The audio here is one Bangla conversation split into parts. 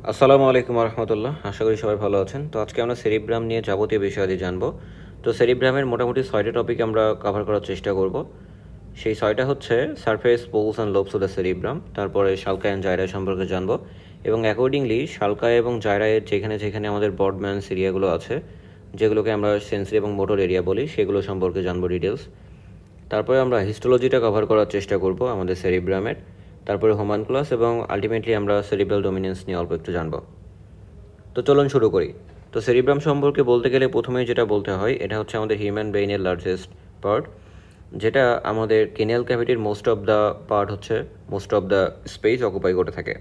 আসসালামু আলাইকুম রহমতুল্লাহ। আশা করি সবাই ভালো আছেন। তো আজকে আমরা সেরিব্রাম নিয়ে যাবতীয় বিষয়াদি জানবো। তো সেরিব্রামের মোটামুটি 6টা টপিক আমরা কভার করার চেষ্টা করব। সেই 6টা হচ্ছে surface, poles and lobes of the cerebrum, তারপরে শালকা অ্যান্ড জাইরা সম্পর্কে জানবো, এবং অ্যাকর্ডিংলি শালকা এবং জাইরায়ের যেখানে যেখানে আমাদের বর্ডম্যান্স এরিয়াগুলো আছে, যেগুলোকে আমরা সেন্সরি এবং মোটর এরিয়া বলি, সেগুলো সম্পর্কে জানবো ডিটেলস। তারপরে আমরা হিস্টোলজিটা কভার করার চেষ্টা করব আমাদের সেরিব্রামের। তারপরে হোমানকুলাস এবং আলটিমেটলি আমরা সেরিব্রাল ডোমিনেন্স নিয়ে অল্প একটু জানবো। তো চলুন শুরু করি। তো সেরিব্রাম সম্পর্কে বলতে গেলে প্রথমেই যেটা বলতে হয়, এটা হচ্ছে আমাদের হিউম্যান ব্রেইনের লার্জেস্ট পার্ট, যেটা আমাদের কেনিয়াল ক্যাভিটির মোস্ট অফ দ্য পার্ট হচ্ছে, most of the space occupy করে থাকে।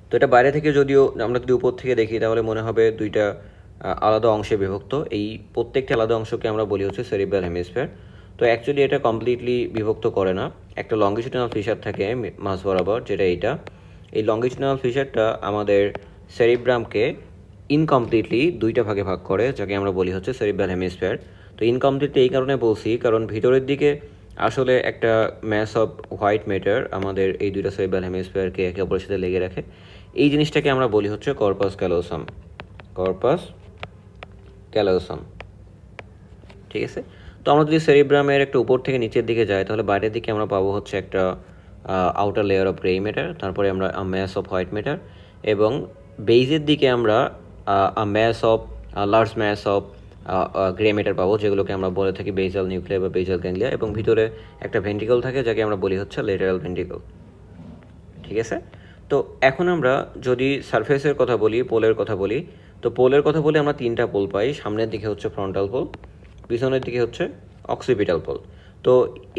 তো এটা বাইরে থেকে যদিও আমরা যদি উপর থেকে দেখি তাহলে মনে হবে দুইটা আলাদা অংশে বিভক্ত। এই প্রত্যেকটা আলাদা অংশকে আমরা বলি হচ্ছে সেরিব্রাল হেমিস্ফিয়ার। তো অ্যাকচুয়ালি এটা কমপ্লিটলি বিভক্ত করে না। একটা লঙ্গিটিউডিনাল ফিশার থাকে মাঝ বরাবর, যেটা এইটা। এই লঙ্গিটিউডিনাল ফিশারটা আমাদের সেরিব্রামকে ইনকমপ্লিটলি দুইটা ভাগে ভাগ করে, যাকে আমরা বলি হচ্ছে সেরিব্রাল হেমিস্ফিয়ার। তো ইনকমপ্লিটলি এই কারণে বলছি কারণ ভিতরের দিকে আসলে একটা ম্যাস অফ হোয়াইট ম্যাটার আমাদের এই দুইটা সেরিব্রাল হেমিস্ফিয়ারকে একে অপরের সাথে লেগে রাখে। এই জিনিসটাকে আমরা বলি হচ্ছে কর্পাস ক্যালোসাম। কর্পাস ক্যালোসাম, ঠিক আছে। তো আমরা যদি সেরিব্রামের একটু উপর থেকে নিচের দিকে যাই তাহলে বাইরের দিকে আমরা পাবো হচ্ছে একটা outer layer of grey matter, তারপরে আমরা ম্যাস অফ হোয়াইট ম্যাটার, এবং বেইজের দিকে আমরা mass of large mass of grey matter পাবো, যেগুলোকে আমরা বলে থাকি বেজাল নিউক্লিয়ার বা বেজাল গ্যাংলিয়া, এবং ভিতরে একটা ভেন্ট্রিকল থাকে যাকে আমরা বলি হচ্ছে লেটারাল ভেন্ট্রিকল, ঠিক আছে। তো এখন আমরা যদি সারফেসের কথা বলি, পোলের কথা বলি, তো পোলের কথা বলে আমরা তিনটা পোল পাই। সামনের দিকে হচ্ছে ফ্রন্টাল পোল, পিছনের দিকে হচ্ছে অক্সিপিটাল পোল। তো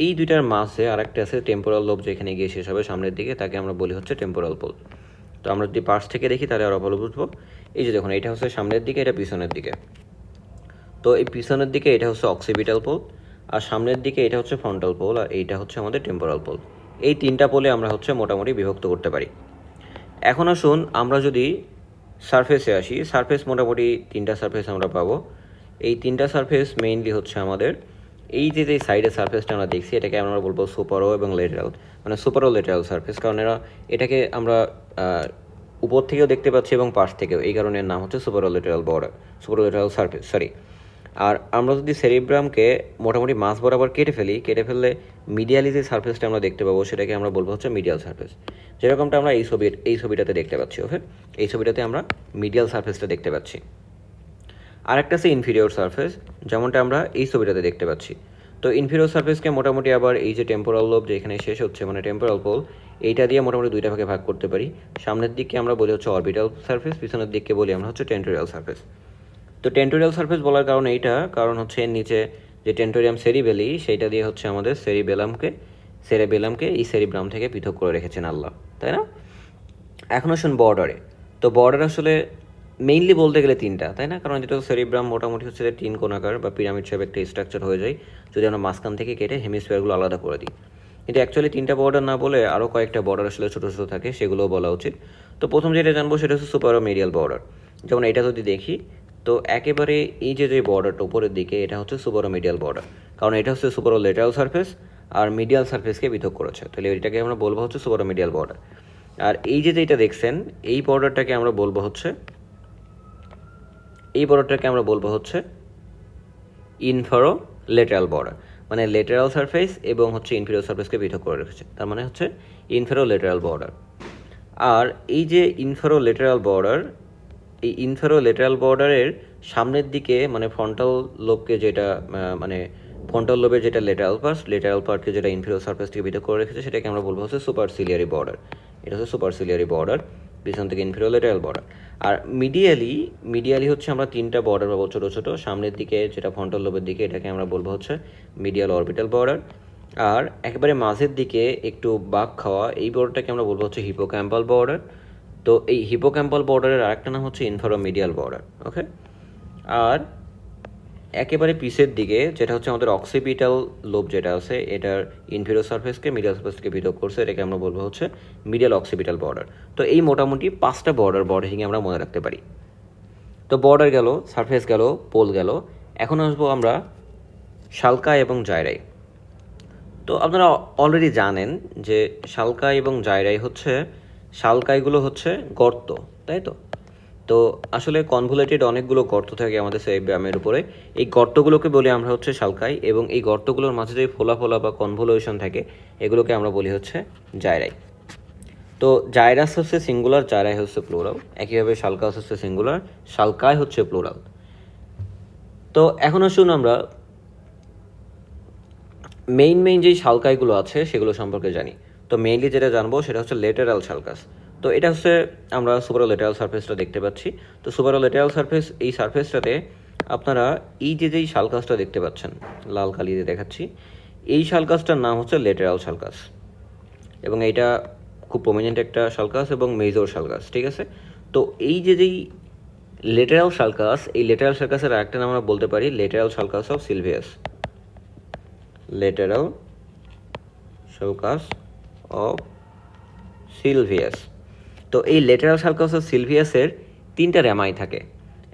এই দুইটার মাঝে আরেকটা আছে টেম্পোরাল লোব, যেখানে গিয়ে শেষ হবে সামনের দিকে, তাকে আমরা বলি হচ্ছে টেম্পোরাল পোল। তো আমরা যদি পাশ থেকে দেখি তাহলে আরও ভালো বুঝবো। এই যে দেখুন, এটা হচ্ছে সামনের দিকে, এটা পিছনের দিকে। তো এই পিছনের দিকে এটা হচ্ছে অক্সিপিটাল পোল, আর সামনের দিকে এটা হচ্ছে ফ্রন্টাল পোল, আর এইটা হচ্ছে আমাদের টেম্পোরাল পোল। এই তিনটা পোলে আমরা হচ্ছে মোটামুটি বিভক্ত করতে পারি। এখন আসুন আমরা যদি সারফেসে আসি। সারফেস মোটামুটি তিনটা সারফেস আমরা পাবো। এই তিনটা সারফেস মেইনলি হচ্ছে আমাদের এই যে সাইডের সারফেসটা আমরা দেখছি, এটাকে আমরা বলবো সুপারো এবং লেটারাল, মানে সুপারো লেটারাল সারফেস, কারণ এটাকে আমরা উপর থেকেও দেখতে পাচ্ছি এবং পাশ থেকেও, এই কারণে নাম হচ্ছে supero lateral border, supero lateral surface, sorry. আর আমরা যদি সেরিব্রামকে মোটামুটি মাঝ বরাবর কেটে ফেললে মিডিয়ালি যে সারফেসটা আমরা দেখতে পাবো সেটাকে আমরা বলবো হচ্ছে মিডিয়াল সারফেস, যেরকমটা আমরা এই ছবিটাতে দেখতে পাচ্ছি। ওকে, এই ছবিটাতে আমরা মিডিয়াল সারফেসটা দেখতে পাচ্ছি। আরেকটা আছে ইনফিরিয়র সারফেস, যেমনটা আমরা এই ছবিটাতে দেখতে পাচ্ছি। তো ইনফিরিয়র সারফেসকে মোটামুটি আবার এই যে টেম্পোরাল লোব যেখানে শেষ হচ্ছে, মানে টেম্পোরাল পোল, এইটা দিয়ে মোটামুটি দুইটা ভাগে ভাগ করতে পারি। সামনের দিককে আমরা বলি হচ্ছে অরবিটাল সারফেস, পিছনের দিককে বলি আমরা হচ্ছে টেন্টোরিয়াল সারফেস। তো টেন্টোরিয়াল সারফেস বলার কারণ এইটা, কারণ হচ্ছে এর নিচে যে টেন্টোরিয়াম সেরিবেলি, সেইটা দিয়ে হচ্ছে আমাদের সেরেবেলামকে এই সেরিব্রাম থেকে পৃথক করে রেখেছেন আল্লাহ, তাই না? এখন আসুন বর্ডারে। তো বর্ডার আসলে মেইনলি বলতে গেলে তিনটা, তাই না? কারণ যেটা সেরিব্রাম মোটামুটি হচ্ছে তিন কোণাকার বা পিরামিড শেপ একটা স্ট্রাকচার হয়ে যায় যদি আমরা মাঝখান থেকে কেটে হেমিস্ফিয়ারগুলো আলাদা করে দিই। কিন্তু অ্যাকচুয়ালি তিনটা বর্ডার না বলে আরও কয়েকটা বর্ডার আসলে ছোটো ছোটো থাকে, সেগুলোও বলা উচিত। তো প্রথম যেটা জানবো সেটা হচ্ছে সুপারোমেডিয়াল বর্ডার। যেমন এটা যদি দেখি, তো একেবারে এই যে বর্ডারটা উপরের দিকে, এটা হচ্ছে সুপারোমেডিয়াল বর্ডার, কারণ এটা হচ্ছে সুপারো লেটারাল সারফেস আর মিডিয়াল সারফেসকে পৃথক করেছে, তাহলে এটাকে আমরা বলবো হচ্ছে সুপারোমেডিয়াল বর্ডার। আর এই যে যেটা দেখছেন, এই বর্ডারটাকে আমরা বলবো হচ্ছে ইনফারো লেটারাল বর্ডার, মানে লেটারাল সারফেস এবং হচ্ছে ইনফিরিয়র সারফেসকে পৃথক করে রেখেছে, তার মানে হচ্ছে ইনফারো লেটারাল বর্ডার। আর এই যে ইনফারো লেটারাল বর্ডার, এই ইনফারো লেটারাল বর্ডারের সামনের দিকে মানে ফ্রন্টাল লোবকে যেটা মানে ফ্রন্টাল লোবের যেটা লেটারাল পার্টকে যেটা ইনফিরিয়র সারফেস থেকে পৃথক করে রেখেছে, সেটাকে আমরা বলবো হচ্ছে সুপারসিলিয়ারি বর্ডার। এটা হচ্ছে সুপারসিলিয়ারি বর্ডার, পিছন থেকে ইনফিরিয়র লেটারাল বর্ডার। আর মিডিয়ালি হচ্ছে আমরা তিনটা বর্ডার পাবো ছোটো ছোটো। সামনের দিকে যেটা ফ্রন্টাল লোবের দিকে, এটাকে আমরা বলবো হচ্ছে মিডিয়াল অরবিটাল বর্ডার। আর একেবারে মাঝের দিকে একটু বাঁক খাওয়া এই বর্ডারটাকে আমরা বলবো হচ্ছে হিপোক্যাম্পাল বর্ডার। তো এই হিপোক্যাম্পাল বর্ডারের আরেকটা নাম হচ্ছে ইনফারোমিডিয়াল বর্ডার। ওকে, আর একেবারে পিছের দিকে যেটা হচ্ছে আমাদের অক্সিপিটাল লোব যেটা আছে, এটার ইনফিরিয়র সারফেসকে মিডিয়াল সারফেসকে পৃথক করছে, এটাকে আমরা বলবো হচ্ছে মিডিয়াল অক্সিপিটাল বর্ডার। তো এই মোটামুটি 5টা বর্ডারিং আমরা মনে রাখতে পারি। তো বর্ডার গেল, সারফেস গেল, পোল গেল। এখন আসবো আমরা শালকা এবং জায়রাই। তো আপনারা অলরেডি জানেন যে শালকা এবং জায়রাই হচ্ছে শালকাইগুলো হচ্ছে গর্ত, তাই তো? তো আসলে কনভোলেটেড অনেকগুলো গর্ত থাকে আমাদের সেরিব্রামের উপরে, এই গর্তগুলোকে বলি আমরা হচ্ছে শালকাই, এবং এই গর্তগুলোর মাঝে যে ফোলা ফোলা বা কনভোলেশন থাকে এগুলোকে আমরা বলি হচ্ছে জাইরাই। তো জাইরাস হচ্ছে সিঙ্গুলার, জাইরাই হচ্ছে প্লুরাল। একইভাবে শালকাস হচ্ছে সিঙ্গুলার, শালকাই হচ্ছে প্লুরাল। তো এখন আসুন আমরা মেইন যেই শালকাইগুলো আছে সেগুলো সম্পর্কে জানি। তো মেইনলি যেটা জানবো সেটা হচ্ছে লেটারাল শালকাস। তো এটা হচ্ছে আমরা সুপারোলেটারাল সারফেসটা দেখতে পাচ্ছি। তো সুপারোলেটারাল সারফেস, এই সারফেসটাতে আপনারা এই যেই শালকাসটা দেখতে পাচ্ছেন, লাল কালি দিয়ে দেখাচ্ছি, এই শালকাসটার নাম হচ্ছে লেটারাল শালকাস, এবং এইটা খুব প্রমিনেন্ট একটা শালকাস এবং মেজর শালকাস, ঠিক আছে? তো এই যেই লেটারাল শালকাস, এই লেটারাল শালকাসের আরেকটা নাম আমরা বলতে পারি lateral sulcus of Sylvius, lateral sulcus of Sylvius. তো এই লেটারাল শালকাস অফ সিলভিয়াসের তিনটা র্যামাই থাকে।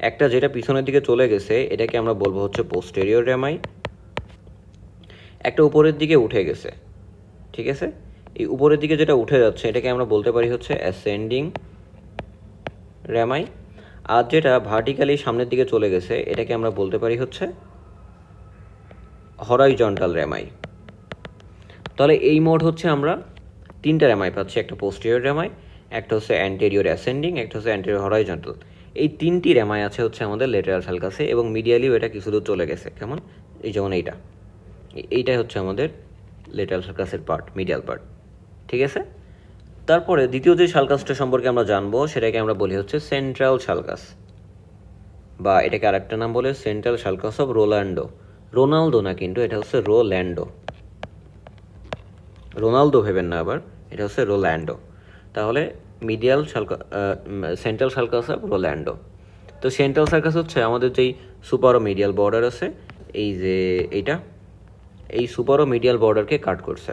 একটা যেটা পিছনের দিকে চলে গেছে এটাকে আমরা বলবো হচ্ছে পোস্টেরিয়র র্যামাই, একটা উপরের দিকে উঠে গেছে, ঠিক আছে? এই উপরের দিকে যেটা উঠে যাচ্ছে এটাকে আমরা বলতে পারি হচ্ছে অ্যাসেন্ডিং র্যামাই, আর যেটা ভার্টিক্যালি সামনের দিকে চলে গেছে এটাকে আমরা বলতে পারি হচ্ছে হরাইজন্টাল র্যামাই। তাহলে এই মোড হচ্ছে আমরা তিনটা র্যামাই পাচ্ছি, একটা পোস্টেরিয়র র্যামাই, একটা হচ্ছে অ্যান্টেরিয়র অ্যাসেন্ডিং, একটা হচ্ছে অ্যান্টেরিয়র হরাইজন্টাল। এই তিনটি র্যামাই আছে হচ্ছে আমাদের লেটারাল শালকাসে, এবং মিডিয়ালিও এটা কিছু দূর চলে গেছে। কেমন? এই যেমন এইটাই হচ্ছে আমাদের লেটারাল শালকাসের পার্ট, মিডিয়াল পার্ট, ঠিক আছে? তারপরে দ্বিতীয় যে শালকাসটা সম্পর্কে আমরা জানবো সেটাকে আমরা বলি হচ্ছে সেন্ট্রাল শালকাস, বা এটাকে আরেকটা নাম বলে সেন্ট্রাল শালকাস অফ রোল্যান্ডো। রোনালদো না, কিন্তু এটা হচ্ছে রোল্যান্ডো, রোনালদো ভেবেন না আবার, এটা হচ্ছে রোল্যান্ডো। তাহলে মিডিয়াল সেন্ট্রাল শালকাস অফ রোল্যান্ডো। তো সেন্ট্রাল শালকাস হচ্ছে আমাদের যেই সুপারো মিডিয়াল বর্ডার আছে, এই যে এই সুপারো মিডিয়াল বর্ডারকে কাট করছে।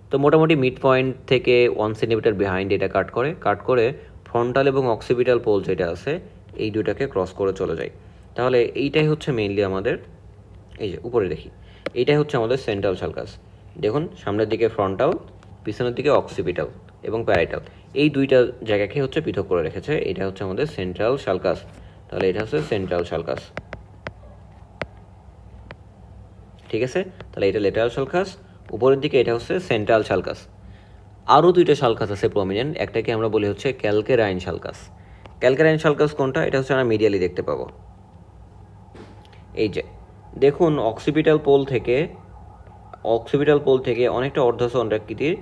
তো মোটামুটি মিড পয়েন্ট থেকে 1 সেন্টিমিটার বিহাইন্ড এটা কাট করে ফ্রন্টাল এবং অক্সিপিটাল পোল যেটা আছে এই দুটাকে ক্রস করে চলে যায়। তাহলে এইটাই হচ্ছে মেইনলি আমাদের, এই যে উপরে দেখি, এইটাই হচ্ছে আমাদের সেন্ট্রাল শালকাস। দেখুন সামনের দিকে ফ্রন্টাল, পিছনের দিকে অক্সিপিটাল এবং প্যারাইটাল, এই দুইটা জায়গাকে হচ্ছে পৃথক করে রেখেছে। এটা হচ্ছে আমাদের সেন্ট্রাল শালকাস। তাহলে এটা হচ্ছে সেন্ট্রাল শালকাস, ঠিক আছে? তাহলে এটা লেটারাল শালকাস, উপরের দিকে এটা হচ্ছে সেন্ট্রাল শালকাস। আরও দুইটা শালকাস আছে প্রমিনেন্ট, একটাকে আমরা বলি হচ্ছে ক্যালকেরাইন শালকাস। ক্যালকেরাইন শালকাস কোনটা? এটা হচ্ছে আমরা মিডিয়ালি দেখতে পাবো। এই যে দেখুন অক্সিপিটাল পোল থেকে অনেকটা অর্ধচন্দ্রাকৃতির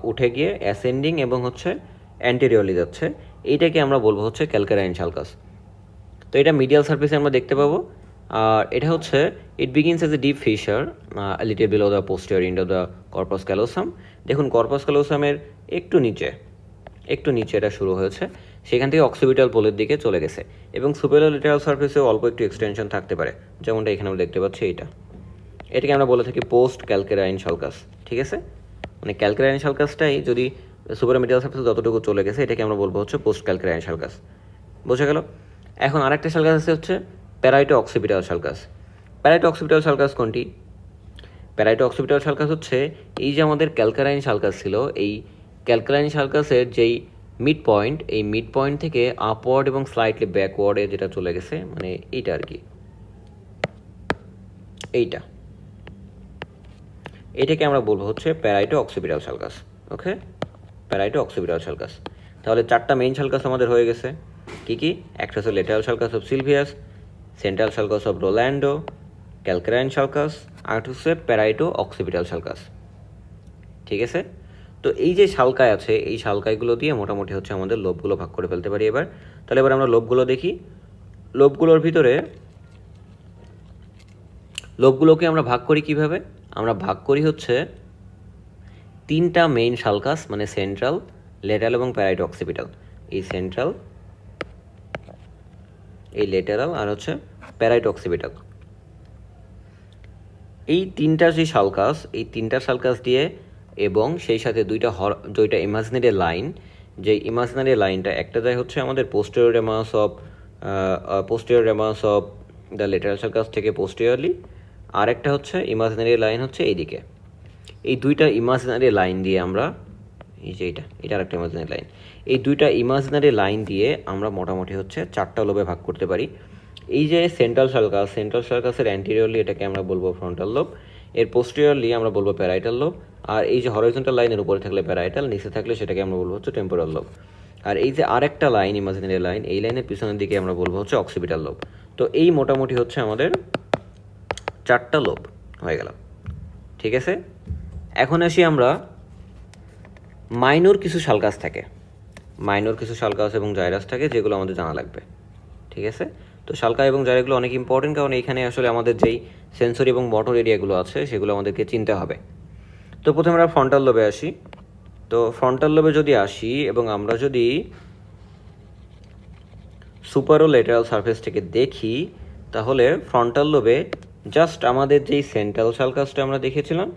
উঠে গিয়ে অ্যাসেন্ডিং এবং হচ্ছে অ্যান্টেরিয়রলি যাচ্ছে, এইটাকে আমরা বলবো হচ্ছে ক্যালকেরাইন শালকাস। তো এটা মিডিয়াল সারফেসে আমরা দেখতে পাবো। আর এটা হচ্ছে it begins as a deep fissure little below the posterior end of the corpus callosum. দেখুন কর্পাস ক্যালোসামের একটু নিচে এটা শুরু হয়েছে, সেখান থেকে অক্সিপিটাল পোলের দিকে চলে গেছে, এবং সুপেরিয়র লেটারাল সারফেসেও অল্প একটু এক্সটেনশন থাকতে পারে, যেমনটা এখানে আমরা দেখতে পাচ্ছি। এটাকে আমরা বলে থাকি পোস্ট ক্যালকেরাইন শালকাস, ঠিক আছে? মানে ক্যালকেরাইন শালকাসটাই যদি সুপার মিডিয়াল সারফেসে যতটুকু চলে গেছে এটাকে আমরা বলবো হচ্ছে পোস্ট ক্যালকেরাইন শালকাস। বোঝা গেল? এখন আরেকটা শালকাস আছে হচ্ছে প্যারাইটো অক্সিপিটাল শালকাস। প্যারাইটো অক্সিপিটাল শালকাস কোনটি? প্যারাইটো অক্সিপিটাল শালকাস হচ্ছে এই যে আমাদের ক্যালকেরাইন শালকাস ছিল, এই ক্যালকেরাইন শালকাসের যেই মিড পয়েন্ট, এই মিড পয়েন্ট থেকে আপওয়ার্ড এবং স্লাইটলি ব্যাকওয়ার্ডে যেটা চলে গেছে, মানে এইটা আর কি, এটাকে আমরা বলবো হচ্ছে প্যারাইটো অক্সিপিটাল শালকাস। ওকে, প্যারাইটো অক্সিপিটাল শালকাস। তাহলে চারটা মেইন শালকাস আমাদের হয়ে গেছে। কি? একটা হচ্ছে lateral sulcus of Sylvius, central sulcus of Rolando, calcarine sulcus, আর হচ্ছে প্যারাইটো অক্সিপিটাল শালকাস, ঠিক আছে? তো এই যে শালকায় আছে, এই শালকাইগুলো দিয়ে মোটামুটি হচ্ছে আমাদের লোবগুলো ভাগ করে ফেলতে পারি এবার। তাহলে এবার আমরা লোবগুলো দেখি। লোবগুলোর ভিতরে লোবগুলোকে আমরা ভাগ করি কিভাবে? আমরা ভাগ করি হচ্ছে তিনটা মেইন শালকাস, মানে সেন্ট্রাল, লেটারাল এবং প্যারাইটো অক্সিপিটাল। এই সেন্ট্রাল, এই লেটারাল, আর হচ্ছে প্যারাইটো অক্সিপিটাল, এই তিনটা যে শালকাস, এই তিনটা শালকাস দিয়ে এবং সেই সাথে দুইটা ইমাজিনারি লাইন, যে ইমাজিনারি লাইনটা একটা যায় হচ্ছে আমাদের posterior ramus of the lateral শালকাস থেকে পোস্টেরিয়রলি, আর একটা হচ্ছে ইমাজিনারি লাইন হচ্ছে এইদিকে। এই দুইটা ইমাজিনারি লাইন দিয়ে আমরা এই যে এটা আরেকটা ইমাজিনারি লাইন। এই দুইটা ইমাজিনারি লাইন দিয়ে আমরা মোটামুটি হচ্ছে 4টা লোবে ভাগ করতে পারি। এই যে সেন্ট্রাল সার্কাসের অ্যান্টিরিয়রলি এটাকে আমরা বলবো ফ্রন্টাল লোব, এর পোস্টেরিয়রলি আমরা বলবো প্যারাইটাল লোব, আর এই যে হরাইজন্টাল লাইনের উপরে থাকলে প্যারাইটাল, নিচে থাকলে সেটাকে আমরা বলবো হচ্ছে টেম্পোরাল লোব। আর এই যে আরেকটা লাইন ইমাজিনারি লাইন, এই লাইনের পিছনের দিকে আমরা বলবো হচ্ছে অক্সিপিটাল লোব। তো এই মোটামুটি হচ্ছে আমাদের 4টা লোব হয়ে গেল। ঠিক আছে, এখন আসি আমরা মাইনর কিছু শালকাস এবং জাইরাস থাকে যেগুলো আমাদের জানা লাগবে। ঠিক আছে, তো শালকা এবং জাইরাসগুলো অনেক ইম্পর্টেন্ট, কারণ এখানে আসলে আমাদের যেই সেন্সরি এবং মোটর এরিয়াগুলো আছে সেগুলো আমাদেরকে চিনতে হবে। তো প্রথমে আমরা ফ্রন্টাল লোবে আসি। তো ফ্রন্টাল লোবে যদি আসি এবং আমরা যদি সুপারো ল্যাটেরাল সারফেস থেকে দেখি, তাহলে ফ্রন্টাল লোবে জাস্ট আমাদের যেই সেন্ট্রাল সার্কাসটা আমরা দেখেছিলাম,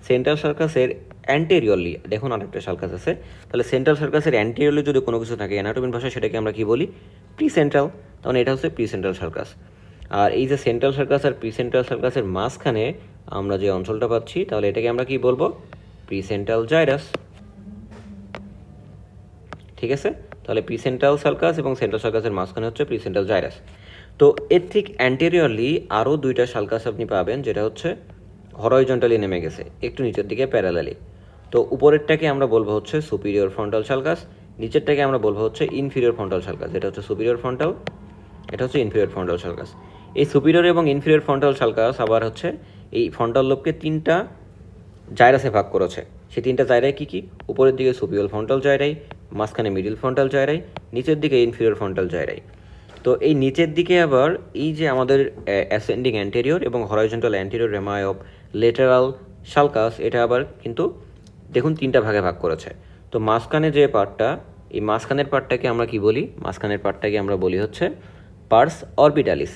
সেন্ট্রাল সার্কাসের অ্যান্টেরিয়রলি দেখুন আরেকটা সার্কাস আছে, তাহলে সেন্ট্রাল সার্কাসের অ্যান্টেরিয়রলি যদি কোনো কিছু থাকে অ্যানাটমির ভাষায় সেটাকে আমরা কি বলি, প্রি সেন্ট্রাল। তখন এটা হচ্ছে প্রি সেন্ট্রাল সার্কাস। আর এই যে সেন্ট্রাল সার্কাস আর প্রি সেন্ট্রাল সার্কাসের মাঝখানে আমরা যে অঞ্চলটা পাচ্ছি, তাহলে এটাকে আমরা কি বলবো, প্রি সেন্ট্রাল জাইরাস। ঠিক আছে, তাহলে প্রি সেন্ট্রাল সার্কাস এবং সেন্ট্রাল সার্কাসের মাঝখানে হচ্ছে প্রি সেন্ট্রাল জাইরাস। তো এর ঠিক অ্যান্টেরিয়রলি আরও দুইটা সার্কাস আপনি পাবেন, যেটা হচ্ছে হরাইজন্টালি নেমে গেছে একটু নিচের দিকে প্যারালালি। তো উপরেরটাকে আমরা বলবো হচ্ছে সুপিরিয়র ফ্রন্টাল সার্কাস, নিচেরটাকে আমরা বলবো হচ্ছে ইনফিরিয়র ফ্রন্টাল সার্কাস। এটা হচ্ছে সুপিরিয়র ফ্রন্টাল, এটা হচ্ছে ইনফিরিয়র ফ্রন্টাল সার্কাস। এই সুপিরিয়র এবং ইনফিরিয়র ফ্রন্টাল সার্কাস আবার হচ্ছে এই ফ্রন্টাল লোবকে 3টা জাইরাসে ভাগ করেছে। সেই 3টা জায়রায় কী কী, উপরের দিকে সুপিরিয়র ফ্রন্টাল জায়রাই, মাঝখানে মিডিল ফ্রন্টাল জায়রাই, নিচের দিকে ইনফিরিয়র ফ্রন্টাল জায়রাই। তো এই নিচের দিকে আবার এই যে আমাদের অ্যাসেন্ডিং অ্যান্টেরিয়র এবং horizontal anterior rami of lateral sulcus, এটা আবার কিন্তু দেখুন 3টা ভাগে ভাগ করেছে। তো মাঝখানে যে পার্টটা, এই মাঝখানের পার্টটাকে আমরা কি বলি, মাঝখানের পার্টটাকে আমরা বলি হচ্ছে পার্স অরবিটালিস।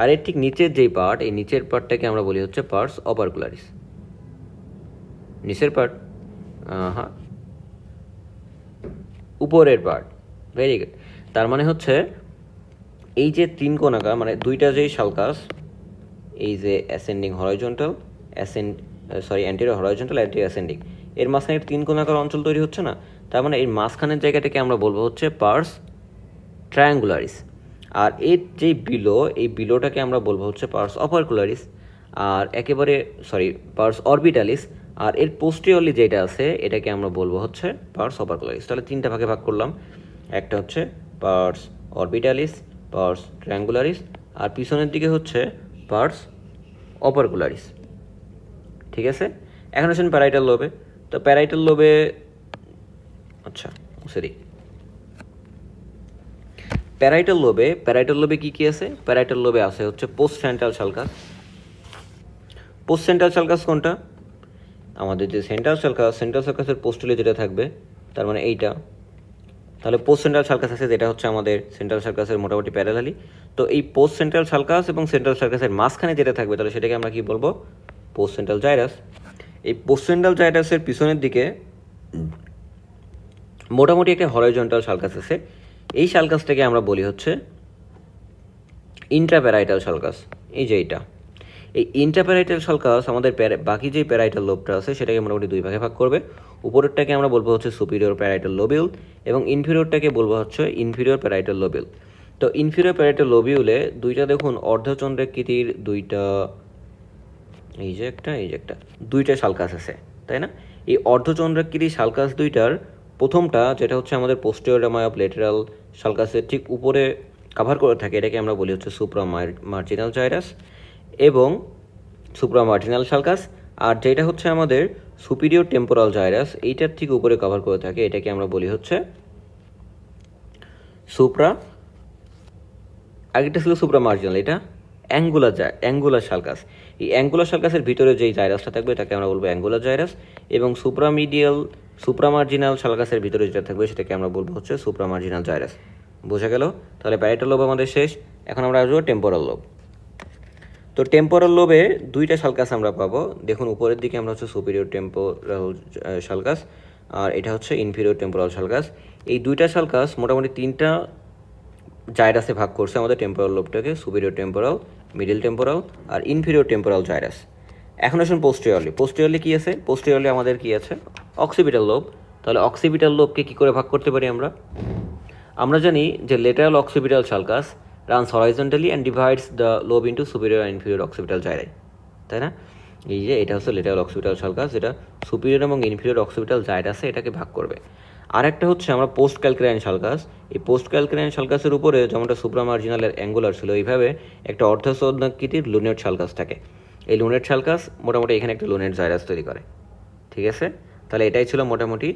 আর এর ঠিক নিচের যেই পার্ট, এই নিচের পার্টটাকে আমরা বলি হচ্ছে পার্স অপারকুলারিস। নিচের পার্ট, হ্যাঁ, উপরের পার্ট, ভেরি গুড। তার মানে হচ্ছে এই যে 3 কোনাকা, মানে দুইটা যেই সার্কাস, এই যে ascending horizontal, anterior horizontal, anterior ascending, এর মাঝখানে 3 কোনাকার অঞ্চল তৈরি হচ্ছে না, তার মানে এর মাঝখানের জায়গাটাকে আমরা বলবো হচ্ছে পার্স ট্রায়াঙ্গুলারিস। আর এর যেই এই বিলোটাকে আমরা বলবো হচ্ছে পার্স অপারকুলারিস, আর একেবারে পার্স অরবিটালিস। আর এর পোস্টেরিয়রলি যেটা আছে এটাকে আমরা বলবো হচ্ছে পার্স অপারকুলারিস। তাহলে 3টা ভাগে ভাগ করলাম, একটা হচ্ছে পার্স অরবিটালিস, পার্স ট্রায়াঙ্গুলারিস, আর পিছনের দিকে হচ্ছে পার্স অপারকুলারিস। ঠিক আছে, এখন আসেন প্যারাইটাল লোবে। তো প্যারাইটাল লোবে, আচ্ছা সরি, প্যারাইটাল লোবে কী কী আছে, প্যারাইটাল লোবে আছে হচ্ছে post central circus. Post central circus কোনটা, আমাদের যে সেন্ট্রাল সার্কাসের পোস্টলে যেটা থাকবে, তার মানে এইটা। তাহলে পোস্ট সেন্ট্রাল সার্কাস আছে, যেটা হচ্ছে আমাদের সেন্ট্রাল সার্কাসের মোটামুটি প্যারালালি। তো এই পোস্ট সেন্ট্রাল সার্কাস এবং সেন্ট্রাল সার্কাসের মাঝখানে যেটা থাকবে, তাহলে সেটাকে আমরা কি বলবো, পোস্ট সেন্ট্রাল জাইরাস। এই পোস্ট সেন্ট্রাল জাইরাসের পিছনের দিকে মোটামুটি একটা হরাইজন্টাল সার্কাস আছে, এই সার্কাসটাকে আমরা বলি হচ্ছে ইন্ট্রাপ্যারাইটাল সার্কাস। এই যে এই ইন্ট্রাপ্যারাইটাল সার্কাস আমাদের বাকি যে প্যারাইটাল লোবটা আছে সেটাকে মোটামুটি 2 ভাগে ভাগ করবে। উপরেরটাকে আমরা বলবো হচ্ছে সুপিরিয়র প্যারাইটাল লোবিউল এবং ইনফিরিয়রটাকে বলবো হচ্ছে ইনফিরিয়র প্যারাইটাল লোবিউল। তো ইনফিরিয়র প্যারাইটাল লোবিউলে দুইটা দেখুন অর্ধচন্দ্রাকৃতির দুইটা, এই যে একটা দুইটা সার্কাস আছে, তাই না? এই অর্ধচন্দ্রাকৃতি সার্কাস দুইটার প্রথমটা, যেটা হচ্ছে আমাদের পোস্টেরিয়র রেমায় অফ লেটারাল সার্কাসের ঠিক উপরে কভার করে থাকে, এটাকে আমরা বলি হচ্ছে সুপ্রা মার্জিনাল জাইরাস এবং সুপ্রা মার্জিনাল সার্কাস। আর যেটা হচ্ছে আমাদের সুপিরিয়র টেম্পোরাল জাইরাস, এইটার ঠিক উপরে কভার করে থাকে, এটাকে আমরা বলি হচ্ছে সুপ্রা, আগেরটা ছিল সুপ্রা মার্জিনাল, এটা অ্যাঙ্গুলার সার্কাস। এই অ্যাঙ্গুলার সার্কাসের ভিতরে যেই জাইরাসটা থাকবে এটাকে আমরা বলবো অ্যাঙ্গুলার জাইরাস, এবং সুপ্রামার্জিনাল সার্কাসের ভিতরে যেটা থাকবে সেটাকে আমরা বলবো হচ্ছে সুপ্রামার্জিনাল জাইরাস। বোঝা গেল? তাহলে প্যারাইটাল লোব আমাদের শেষ। এখন আমরা আসবো টেম্পোরাল লোব। তো টেম্পোরাল লোবে 2টা সার্কাস আমরা পাবো। দেখুন উপরের দিকে আমরা হচ্ছে সুপিরিয়র টেম্পোরাল সার্কাস, আর এটা হচ্ছে ইনফিরিয়র টেম্পোরাল সার্কাস। এই 2টা সার্কাস মোটামুটি 3টা জাইরাসে ভাগ করছে আমাদের টেম্পোরাল লোবটাকে, সুপিরিয়র টেম্পোরাল, মিডল টেম্পোরাল আর ইনফিরিয়র টেম্পোরাল জাইরাস। এখন আসুন পোস্টেরিয়রলি কী আছে, পোস্টেরিয়রলি আমাদের কী আছে, অক্সিপিটাল লোব। তাহলে অক্সিপিটাল লোবকে কী করে ভাগ করতে পারি আমরা জানি যে lateral occipital sulcus runs horizontally and divides the lobe into superior and inferior occipital gyri, তাই না? এই যে এটা হচ্ছে লেটারাল অক্সিপিটাল সালকাস, যেটা সুপিরিয়র এবং ইনফিরিয়র অক্সিপিটাল জাইরাসে এটাকে ভাগ করবে। আর একটা হচ্ছে আমরা পোস্ট ক্যালক্রাইন সালকাস, এই পোস্ট ক্যালক্রাইন সালকাসের উপরে যেমনটা সুপ্রামার্জিনালের অ্যাঙ্গুলার ছিল, এইভাবে একটা অর্ধসদনাকৃতির লুনেট সালকাস থাকে। এই লুনেট সালকাস মোটামুটি এখানে একটা লুনেট জাইরাস তৈরি করে, ঠিক আছে? তাহলে এটাই ছিল মোটামুটি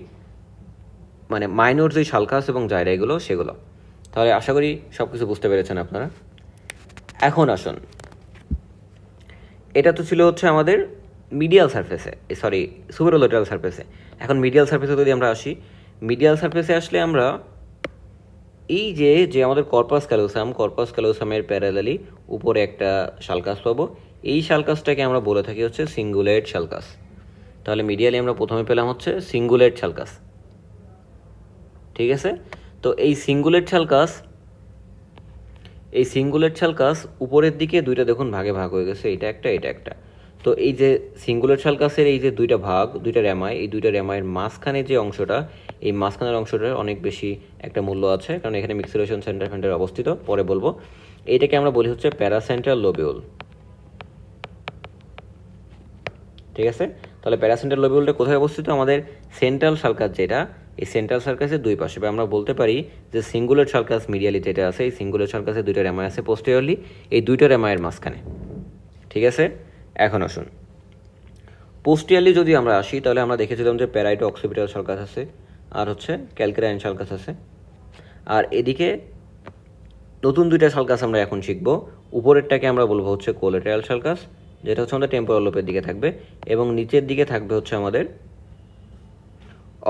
মানে মাইনর যেই সালকাস এবং জাইরা এগুলো সেগুলো। তাহলে আশা করি সব কিছু বুঝতে পেরেছেন আপনারা। এখন আসুন, এটা তো ছিল হচ্ছে আমাদের মিডিয়াল সারফেসে, সরি সুপারোলেটারাল সারফেসে। এখন মিডিয়াল সারফেসে যদি আমরা আসি, মিডিয়াল সারফেসে আসলে আমরা এই যে আমাদের কর্পাস ক্যালোসামের প্যারালালি উপরে একটা সালকাস পাবো। এই সালকাসটাকে আমরা বলে থাকি হচ্ছে সিঙ্গুলেট সালকাস। তাহলে মিডিয়ালি আমরা প্রথমে পেলাম হচ্ছে সিঙ্গুলেট সালকাস, ঠিক আছে? তো এই সিঙ্গুলেট সালকাস উপরের দিকে দুইটা দেখুন ভাগে ভাগ হয়ে গেছে, এটা একটা। তো এই যে সিঙ্গুলেট সালকাসের এই যে দুইটা ভাগ, দুইটা র্যামাই, এই দুইটা র্যামাইয়ের মাঝখানে যে অংশটা, এই মাঝখানের অংশটার অনেক বেশি একটা মূল্য আছে, কারণ এখানে মিক্সিলেশন সেন্টার অবস্থিত, পরে বলবো। এইটাকে আমরা বলি হচ্ছে প্যারাসেন্ট্রাল লোবিউল, ঠিক আছে? তাহলে প্যারাসেন্ট্রাল লোবিউলটা কোথায় অবস্থিত? আমাদের সেন্ট্রাল সালকাস, যেটা এই সেন্ট্রাল সালকাসের দুই পাশে, বা আমরা বলতে পারি যে সিঙ্গুলেট সালকাস মিডিয়ালি যেটা আছে, এই সিঙ্গুলেট সালকাসের দুইটা র্যামাই আছে পোস্টেরিয়রলি, এই দুইটা র্যামাইয়ের মাঝখানে, ঠিক আছে? এখন আসুন, পোস্টিয়ারলি যদি আমরা আসি, তাহলে আমরা দেখেছিলাম যে প্যারাইটো অক্সিপিটাল সালকাস আছে, আর হচ্ছে ক্যালক্রাইন সালকাস আছে। আর এদিকে নতুন দুইটা সালকাস আমরা এখন শিখব। উপরেরটাকে আমরা বলবো হচ্ছে কোলেটারাল সালকাস, যেটা হচ্ছে আমাদের টেম্পোরাল লোবের দিকে থাকবে, এবং নিচের দিকে থাকবে হচ্ছে আমাদের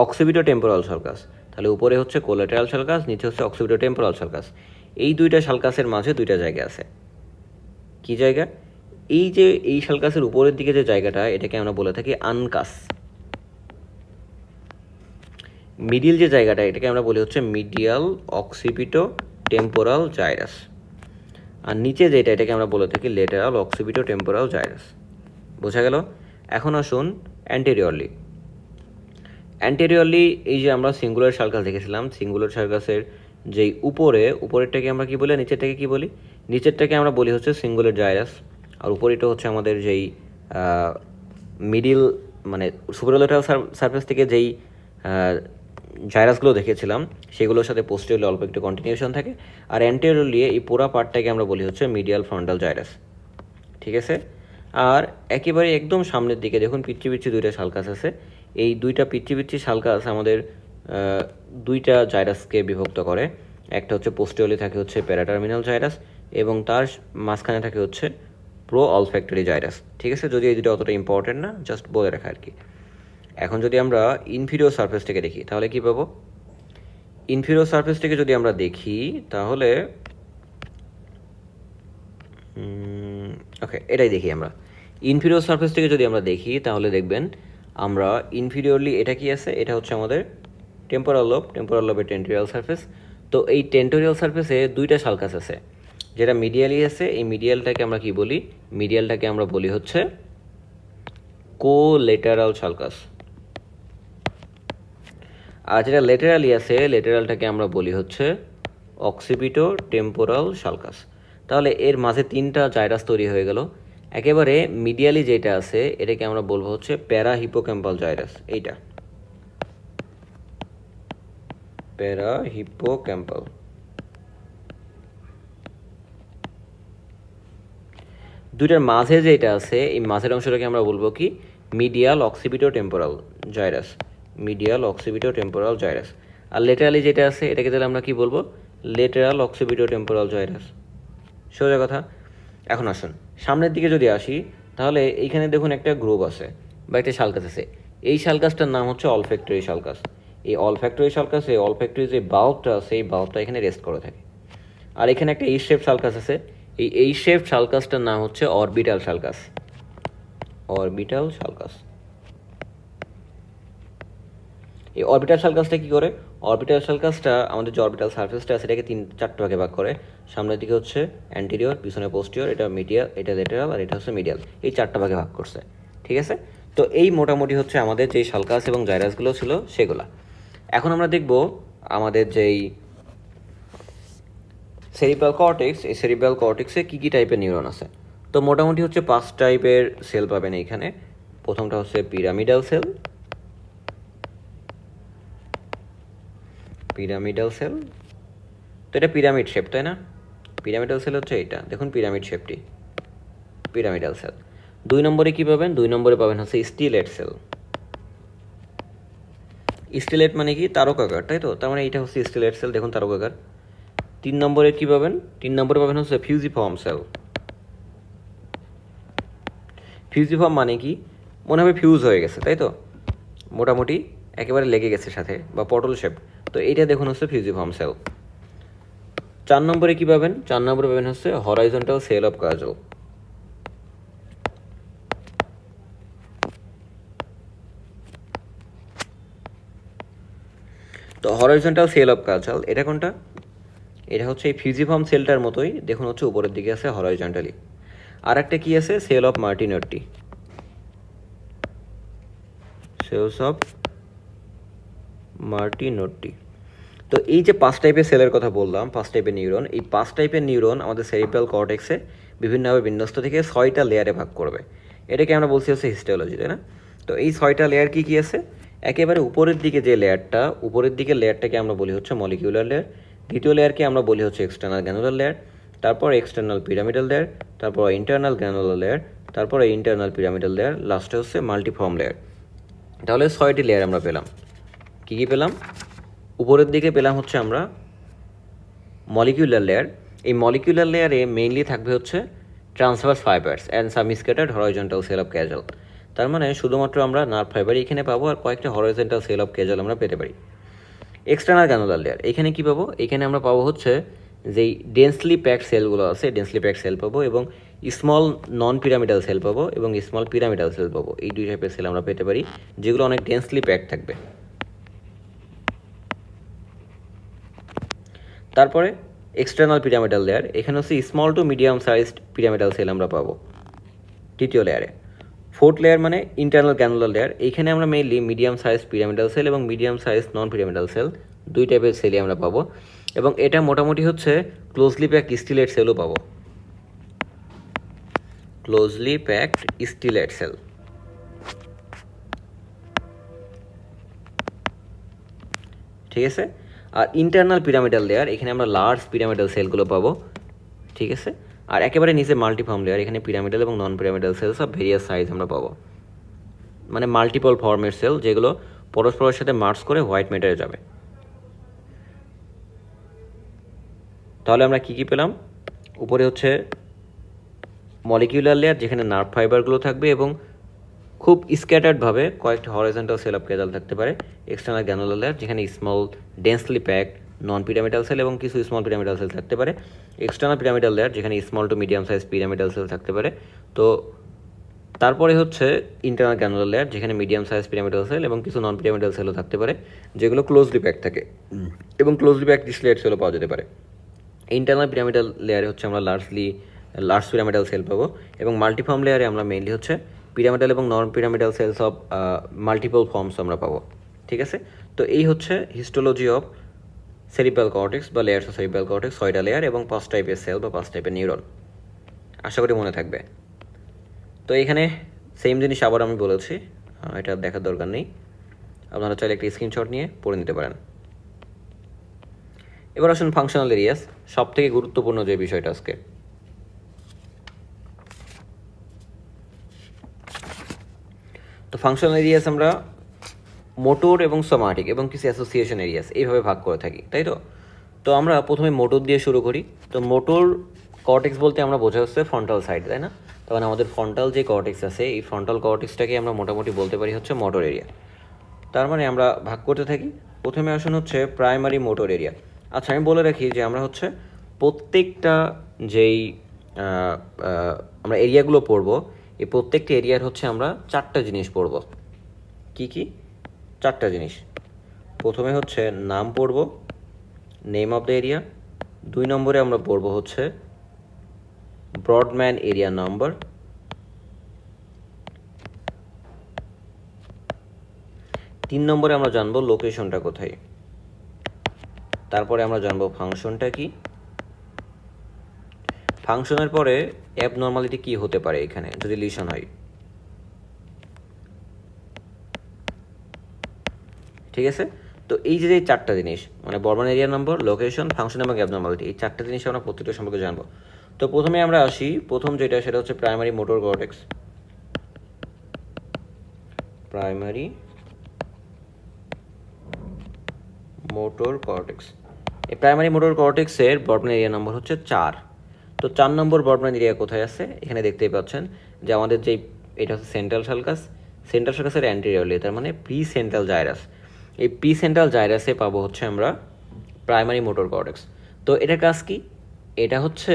অক্সিপিটো টেম্পোরাল সালকাস। তাহলে উপরে হচ্ছে কোলেটারাল সালকাস, নিচে হচ্ছে অক্সিপিটো টেম্পোরাল সালকাস। এই দুইটা সালকাসের মাঝে দুইটা জায়গা আছে। কি জায়গা? এই যে এই সালকাসের উপরের দিকে যে জায়গাটা, এটাকে আমরা বলে থাকি আনকাস। মিডিল যে জায়গাটা, এটাকে আমরা বলি হচ্ছে মিডিয়াল অক্সিপিটো টেম্পোরাল জাইরাস। আর নিচে যেটা, এটাকে আমরা বলে থাকি লেটারাল অক্সিপিটো টেম্পোরাল জাইরাস। বোঝা গেল? এখন আসুন অ্যান্টেরিয়রলি। এই যে আমরা সিঙ্গুলার সালকাস দেখেছিলাম, সিঙ্গুলার সালকাসের যেই উপরেরটাকে আমরা কি বলি, নিচেরটাকে কি বলি? নিচেরটাকে আমরা বলি হচ্ছে সিঙ্গুলার জাইরাস, আর উপরেরটা হচ্ছে আমাদের যেই মিডিল মানে সুপারোলেটারাল সারফেস থেকে যেই জাইরাসগুলো দেখেছিলাম, সেগুলোর সাথে পোস্টেরিয়রলি অল্প একটু কন্টিনিউশন থাকে। আর অ্যান্টেরিয়রলি এই পুরো পার্টটাকে আমরা বলি হচ্ছে মিডিয়াল ফ্রন্টাল জাইরাস, ঠিক আছে? আর একেবারে একদম সামনের দিকে দেখুন পিচ্ছি দুইটা সালকাস আছে। এই দুইটা পিচ্ছি সালকাস আমাদের দুইটা জাইরাসকে বিভক্ত করে। একটা হচ্ছে পোস্টেরিয়রলি থাকে হচ্ছে প্যারাটার্মিনাল জাইরাস, এবং তার মাঝখানে থাকে হচ্ছে প্রো অলফ্যাক্টরি জাইরাস, ঠিক আছে? যদি এই দুটো অতটা ইম্পর্টেন্ট না, জাস্ট বলে রাখা আর কি। এখন যদি আমরা ইনফিরিয়র সারফেস থেকে দেখি, তাহলে কি পাবো? ইনফিরিয়র সারফেস থেকে যদি আমরা দেখি, তাহলে ওকে, এটাই দেখি আমরা। ইনফিরিয়র সারফেস থেকে যদি আমরা দেখি, তাহলে দেখবেন আমরা ইনফিরিয়রলি এটা কি আছে, এটা হচ্ছে আমাদের টেম্পোরাল লোবের টেন্টোরিয়াল সারফেস। তো এই টেন্টোরিয়াল সারফেসে দুইটা সালকাস আছে, যেটা মিডিয়ালি আছে। এই মিডিয়ালটাকে আমরা কি বলি? মিডিয়ালটাকে আমরা বলি হচ্ছে কোলেটারাল সালকাস। আর যেটা লেটারালি আছে, লেটারালটাকে আমরা বলি হচ্ছে অক্সিপিটো টেম্পোরাল সালকাস। তাহলে এর মাঝে তিনটা জাইরাস তৈরি হয়ে গেল। একেবারে মিডিয়ালি যেটা আছে, এটাকে আমরা বলবো হচ্ছে প্যারা হিপোক্যাম্পাল জাইরাস। এইটা প্যারা হিপোক্যাম্পাল। দুইটার মাঝে যেটা আছে, এই মাঝের অংশটাকে আমরা বলবো কি? Medial occipito temporal gyrus, medial occipito temporal gyrus. আর লেটারালি যেটা আছে, এটাকে তাহলে আমরা কি বলবো? Lateral occipito temporal gyrus. সোজা কথা। এখন আসুন সামনের দিকে যদি আসি, তাহলে এইখানে দেখুন একটা গ্রুপ আছে বা একটা সালকাস আছে। এই সালকাসটার নাম হচ্ছে অলফ্যাক্টরি সালকাস। এই অলফ্যাক্টরি সালকাসে অলফ্যাক্টরি যে বাল্বটা আছে, এই বাল্বটা এখানে রেস্ট করে থাকে। আর এখানে একটা এই শেপ সালকাস আছে। এই শেপ সালকাসটার নাম হচ্ছে অরবিটাল সালকাস, অরবিটাল সালকাস। এই অরবিটাল সালকাসটা কি করে? অরবিটাল সালকাসটা আমাদের যে অরবিটাল সারফেসটা আছে, এটাকে 3-4 ভাগে ভাগ করে। সামনের দিকে হচ্ছে অ্যান্টেরিয়র, পিছনে পোস্টিরিয়র, এটা মিডিয়াল, এটা লেটারাল, আর এটা হচ্ছে মিডিয়াল। এই 4 ভাগে ভাগ করছে, ঠিক আছে? তো এই মোটামুটি হচ্ছে আমাদের যে সালকাস এবং জাইরাসগুলো ছিল সেগুলা। এখন আমরা দেখব আমাদের যেই সেরিব্রাল কর্টেক্স, এই সেরিব্রাল কর্টেক্সে কী কী টাইপের নিউরন আছে। তো মোটামুটি হচ্ছে 5 টাইপের সেল পাবেন এইখানে। প্রথমটা হচ্ছে পিরামিডাল সেল, তো এটা পিরামিড শেপ, তাই না? পিরামিডাল সেল হচ্ছে এইটা, দেখুন পিরামিড শেপটি, পিরামিডাল সেল। 2 নম্বরে কী পাবেন? 2 নম্বরে পাবেন হচ্ছে স্টিলেট সেল। স্টিলেট মানে কি? তারকাকার, তাই তো? তার মানে এইটা হচ্ছে স্টিলেট সেল, দেখুন তারকাকার। 3 নম্বরে কী পাবেন? 3 নম্বরে পাবেন হচ্ছে ফিউজিফর্ম সেল। ফিউজিফর্ম মানে কি? মনে হবে ফিউজ হয়ে গেছে, তাই তো? মোটামুটি একেবারে লেগে গেছে সাথে, বা পটল শেপ। তো এইটা দেখুন হচ্ছে ফিউজিফর্ম সেল। 4 নম্বরে কী পাবেন? 4 নম্বরে পাবেন হচ্ছে হরাইজন্টাল সেল অফ কাজল। তো হরাইজন্টাল সেল অফ কাজল এটা কোনটা? এটা হচ্ছে এই ফিউজিফর্ম সেলটার মতোই, দেখুন হচ্ছে উপরের দিকে আছে হরাইজন্টালি। আর একটা কী আছে? Cell of Martinotti, cells of Martinotti. তো এই যে 5 টাইপের সেলের কথা বললাম, 5 টাইপের নিউরন, এই 5 টাইপের নিউরন আমাদের সেরিব্রাল কর্টেক্সে বিভিন্নভাবে বিন্যস্ত থেকে 6টা লেয়ারে ভাগ করবে। এটাকে আমরা বলছি হচ্ছে হিস্টোলজি, তাই না? তো এই 6টা লেয়ার কী কী আছে? একেবারে উপরের দিকে যে লেয়ারটা, উপরের দিকের লেয়ারটাকে আমরা বলি হচ্ছে মলিকিউলার লেয়ার। দ্বিতীয় লেয়ারকে আমরা বলি হচ্ছে এক্সটার্নাল গ্র্যানুলার লেয়ার, তারপর এক্সটার্নাল পিরামিডাল লেয়ার, তারপর ইন্টারনাল গ্র্যানুলার লেয়ার, তারপরে ইন্টারনাল পিরামিডাল লেয়ার, লাস্টে হচ্ছে মাল্টিফর্ম লেয়ার। তাহলে 6টি লেয়ার আমরা পেলাম। কী কী পেলাম? উপরের দিকে পেলাম হচ্ছে আমরা মলিকিউলার লেয়ার। এই মলিকিউলার লেয়ারে মেইনলি থাকবে হচ্ছে transverse fibres and some scattered horizontal cell of Cajal. তার মানে শুধুমাত্র আমরা নার্ভ ফাইবার এখানে পাবো, আর কয়েকটা হরাইজন্টাল সেল অফ ক্যাজল আমরা পেতে পারি। এক্সটার্নাল গ্র্যানুলার লেয়ার, এখানে কী পাবো? এখানে আমরা পাবো হচ্ছে যেই ডেন্সলি প্যাকড সেলগুলো আছে, ডেন্সলি প্যাকড সেল পাবো, এবং স্মল নন পিরামিডাল সেল পাবো, এবং স্মল পিরামিডাল সেল পাবো। এই 2 টাইপের সেল আমরা পেতে পারি, যেগুলো অনেক ডেন্সলি প্যাকড থাকবে। তারপরে এক্সটার্নাল পিরামিডাল লেয়ার, এখানে হচ্ছে small to medium sized pyramidal cell আমরা পাবো তৃতীয় লেয়ারে। 4th লেয়ার মানে ইন্টারনাল গ্র্যানুলার লেয়ার, এইখানে আমরা mainly medium size pyramidal cell এবং medium size non pyramidal cell 2 টাইপের সেলই আমরা পাবো, এবং এটা মোটামুটি হচ্ছে ক্লোজলি প্যাকড স্টিলেট সেলও পাবো, ক্লোজলি প্যাকড স্টিলেট সেল। ঠিক আছে? আর ইন্টারনাল পিরামিডাল লেয়ার, এখানে আমরা লার্জ পিরামিডাল সেলগুলো পাবো। ঠিক আছে? আর একেবারে নিচে মাল্টিফর্ম লেয়ার, এখানে পিরামিডাল এবং non pyramidal cells of various size আমরা পাবো, মানে মাল্টিপল ফর্মের সেল, যেগুলো পরস্পরের সাথে মার্জ করে হোয়াইট ম্যাটারে যাবে। তাহলে আমরা কী কী পেলাম? উপরে হচ্ছে মলিকিউলার লেয়ার, যেখানে নার্ভ ফাইবারগুলো থাকবে এবং খুব স্ক্যাটার্ডভাবে কয়েকটা হরাইজন্টাল সেল অফ ক্যাজল থাকতে পারে। এক্সটার্নাল গ্র্যানুলার লেয়ার, যেখানে small densely packed non pyramidal cell এবং কিছু স্মল পিরামিডাল সেল থাকতে পারে। এক্সটার্নাল পিরামিডাল লেয়ার, যেখানে small to medium size pyramidal cell থাকতে পারে। তো তারপরে হচ্ছে ইন্টারনাল গ্র্যানুলার লেয়ার, যেখানে মিডিয়াম সাইজ পিরামিডাল সেল এবং কিছু নন পিরামিডাল সেলও থাকতে পারে, যেগুলো ক্লোজলি প্যাক থাকে, এবং ক্লোজলি প্যাক ডিসলেট সেলও পাওয়া যেতে পারে। ইন্টারনাল পিরামিডাল লেয়ারে হচ্ছে আমরা লার্জ পিরামিডাল সেল পাবো, এবং মাল্টিফর্ম লেয়ারে আমরা মেইনলি হচ্ছে পিরামিডাল এবং non pyramidal cells of multiple forms আমরা পাবো। ঠিক আছে? তো এই হচ্ছে হিস্টোলজি অফ সেরিব্রাল কর্টেক্স বা লেয়ার্স অফ সেরিব্রাল কর্টেক্স, 6টা লেয়ার এবং 5 টাইপের সেল বা 5 টাইপের নিউরন। আশা করি মনে থাকবে। তো এখানে সেম জিনিস আবার আমি বলেছি, এটা দেখার দরকার নেই, আপনারা চাইলে একটা স্ক্রিনশট নিয়ে পড়ে নিতে পারেন। এবার আসুন ফাংশনাল এরিয়াস, সব থেকে গুরুত্বপূর্ণ যে বিষয়টা আজকে। তো ফাংশনাল এরিয়াস আমরা মোটর এবং সোমাটিক এবং কিছু অ্যাসোসিয়েশন এরিয়াস এইভাবে ভাগ করে থাকি, তাই তো? তো আমরা প্রথমে মোটর দিয়ে শুরু করি। তো মোটর কর্টেক্স বলতে আমরা বোঝা হচ্ছে ফ্রন্টাল সাইড, তাই না? তখন আমাদের ফ্রন্টাল যে কর্টেক্স আছে, এই ফ্রন্টাল কর্টেক্সটাকে আমরা মোটামুটি বলতে পারি হচ্ছে মোটর এরিয়া। তার মানে আমরা ভাগ করতে থাকি। প্রথমে আসুন হচ্ছে প্রাইমারি মোটর এরিয়া। আচ্ছা, আমি বলে রাখি যে আমরা হচ্ছে প্রত্যেকটা যেই আমরা এরিয়াগুলো পড়বো, এই প্রত্যেকটা এরিয়ার হচ্ছে আমরা 4টা জিনিস পড়ব। কি কি? 4টা জিনিস। প্রথমে হচ্ছে নাম পড়ব, নেম অফ দ্য এরিয়া। 2 নম্বরে আমরা পড়ব হচ্ছে ব্রডম্যান এরিয়া নাম্বার। 3 নম্বরে আমরা জানবো লোকেশনটা কোথায়, তারপরে আমরা জানবো ফাংশনটা কি, ফাংশনের পরে অ্যাবনর্মালিটি কি হতে পারে এখানে যদি লিশন হয়। ঠিক আছে, তো এই যে 4টা জিনিস মানে বর্মান এরিয়া নম্বর, লোকেশন, ফাংশন এবং অ্যাবনর্মালিটি, এই 4টা জিনিস আমরা প্রত্যেকটা সম্পর্কে জানবো। তো প্রথমে আমরা আসি, প্রথম যেটা সেটা হচ্ছে primary motor cortex. Primary motor cortex, এই প্রাইমারি মোটর কর্টেক্সের বর্মান এরিয়া নম্বর হচ্ছে 4। তো 4 নম্বর বর্মান এরিয়া কোথায় আছে এখানে দেখতেই পাচ্ছেন যে আমাদের যেই এটা হচ্ছে সেন্ট্রাল সালকাস, সেন্ট্রাল সালকাসের অ্যান্টেরিয়রলি, তার মানে প্রি সেন্ট্রাল জাইরাস। এই প্রি সেন্ট্রাল জাইরাসে পাবো হচ্ছে আমরা প্রাইমারি মোটর কর্টেক্স। তো এটার কাজ কি? এটা হচ্ছে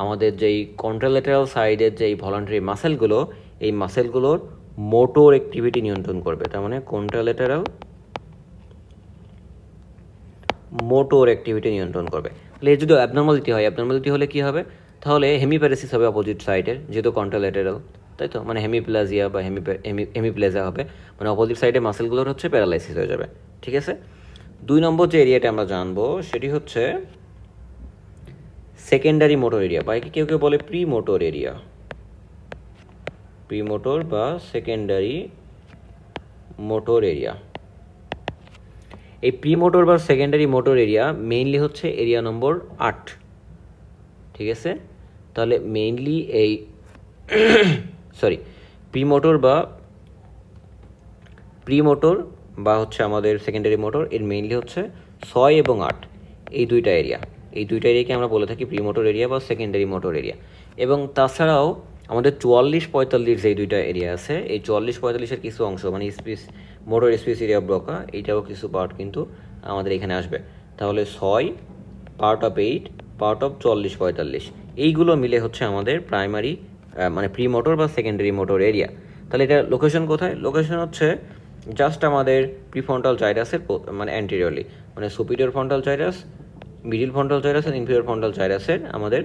আমাদের যেই কন্ট্রালেটারাল সাইডের যেই ভলান্টারি মাসেলগুলো, এই মাসেলগুলোর মোটর অ্যাক্টিভিটি নিয়ন্ত্রণ করবে। তার মানে কন্ট্রালেটারাল মোটর অ্যাক্টিভিটি নিয়ন্ত্রণ করবে। তাহলে এর যদি অ্যাবনর্মালিটি হয়, অ্যাবনর্মালিটি হলে কী হবে? তাহলে হেমিপ্যারেসিস হবে অপোজিট সাইডের, যেহেতু কন্ট্রালেটারাল, তাই তো, মানে হেমিপ্লাজিয়া বা হেমিপ্লেজা হবে, মানে অপোজিট সাইডে মাসেলগুলোর হচ্ছে প্যারালাইসিস হয়ে যাবে। ঠিক আছে, 2 নম্বর যে এরিয়াটা আমরা জানবো সেটি হচ্ছে সেকেন্ডারি মোটর এরিয়া, বা কেউ কেউ বলে pre motor area, pre motor বা সেকেন্ডারি মোটর এরিয়া। এই প্রি মোটর বা সেকেন্ডারি মোটর এরিয়া মেইনলি হচ্ছে এরিয়া নম্বর 8। ঠিক আছে, তাহলে মেইনলি এই প্রি মোটর বা হচ্ছে আমাদের সেকেন্ডারি মোটর, এর মেইনলি হচ্ছে 6 এবং 8, এই দুইটা এরিয়া, এই দুইটা এরিয়াকে আমরা বলে থাকি প্রি মোটর এরিয়া বা সেকেন্ডারি মোটর এরিয়া। এবং তাছাড়াও আমাদের 44-45 যেই দুইটা এরিয়া আছে, এই 44-45-এর কিছু অংশ মানে মোটর স্পেস এরিয়া ব্রকা, এইটাও কিছু পার্ট কিন্তু আমাদের এখানে আসবে। তাহলে 6, পার্ট অফ 8, পার্ট অফ 44-45, এইগুলো মিলে হচ্ছে আমাদের প্রাইমারি মানে প্রি মোটর বা সেকেন্ডারি মোটর এরিয়া। তাহলে এটা লোকেশন কোথায়? লোকেশন হচ্ছে জাস্ট আমাদের প্রিফ্রন্টাল জাইরাসের মানে অ্যান্টেরিয়রলি, মানে superior frontal gyrus, middle frontal gyrus আর ইনফিরিয়র ফ্রন্টাল জাইরাসের আমাদের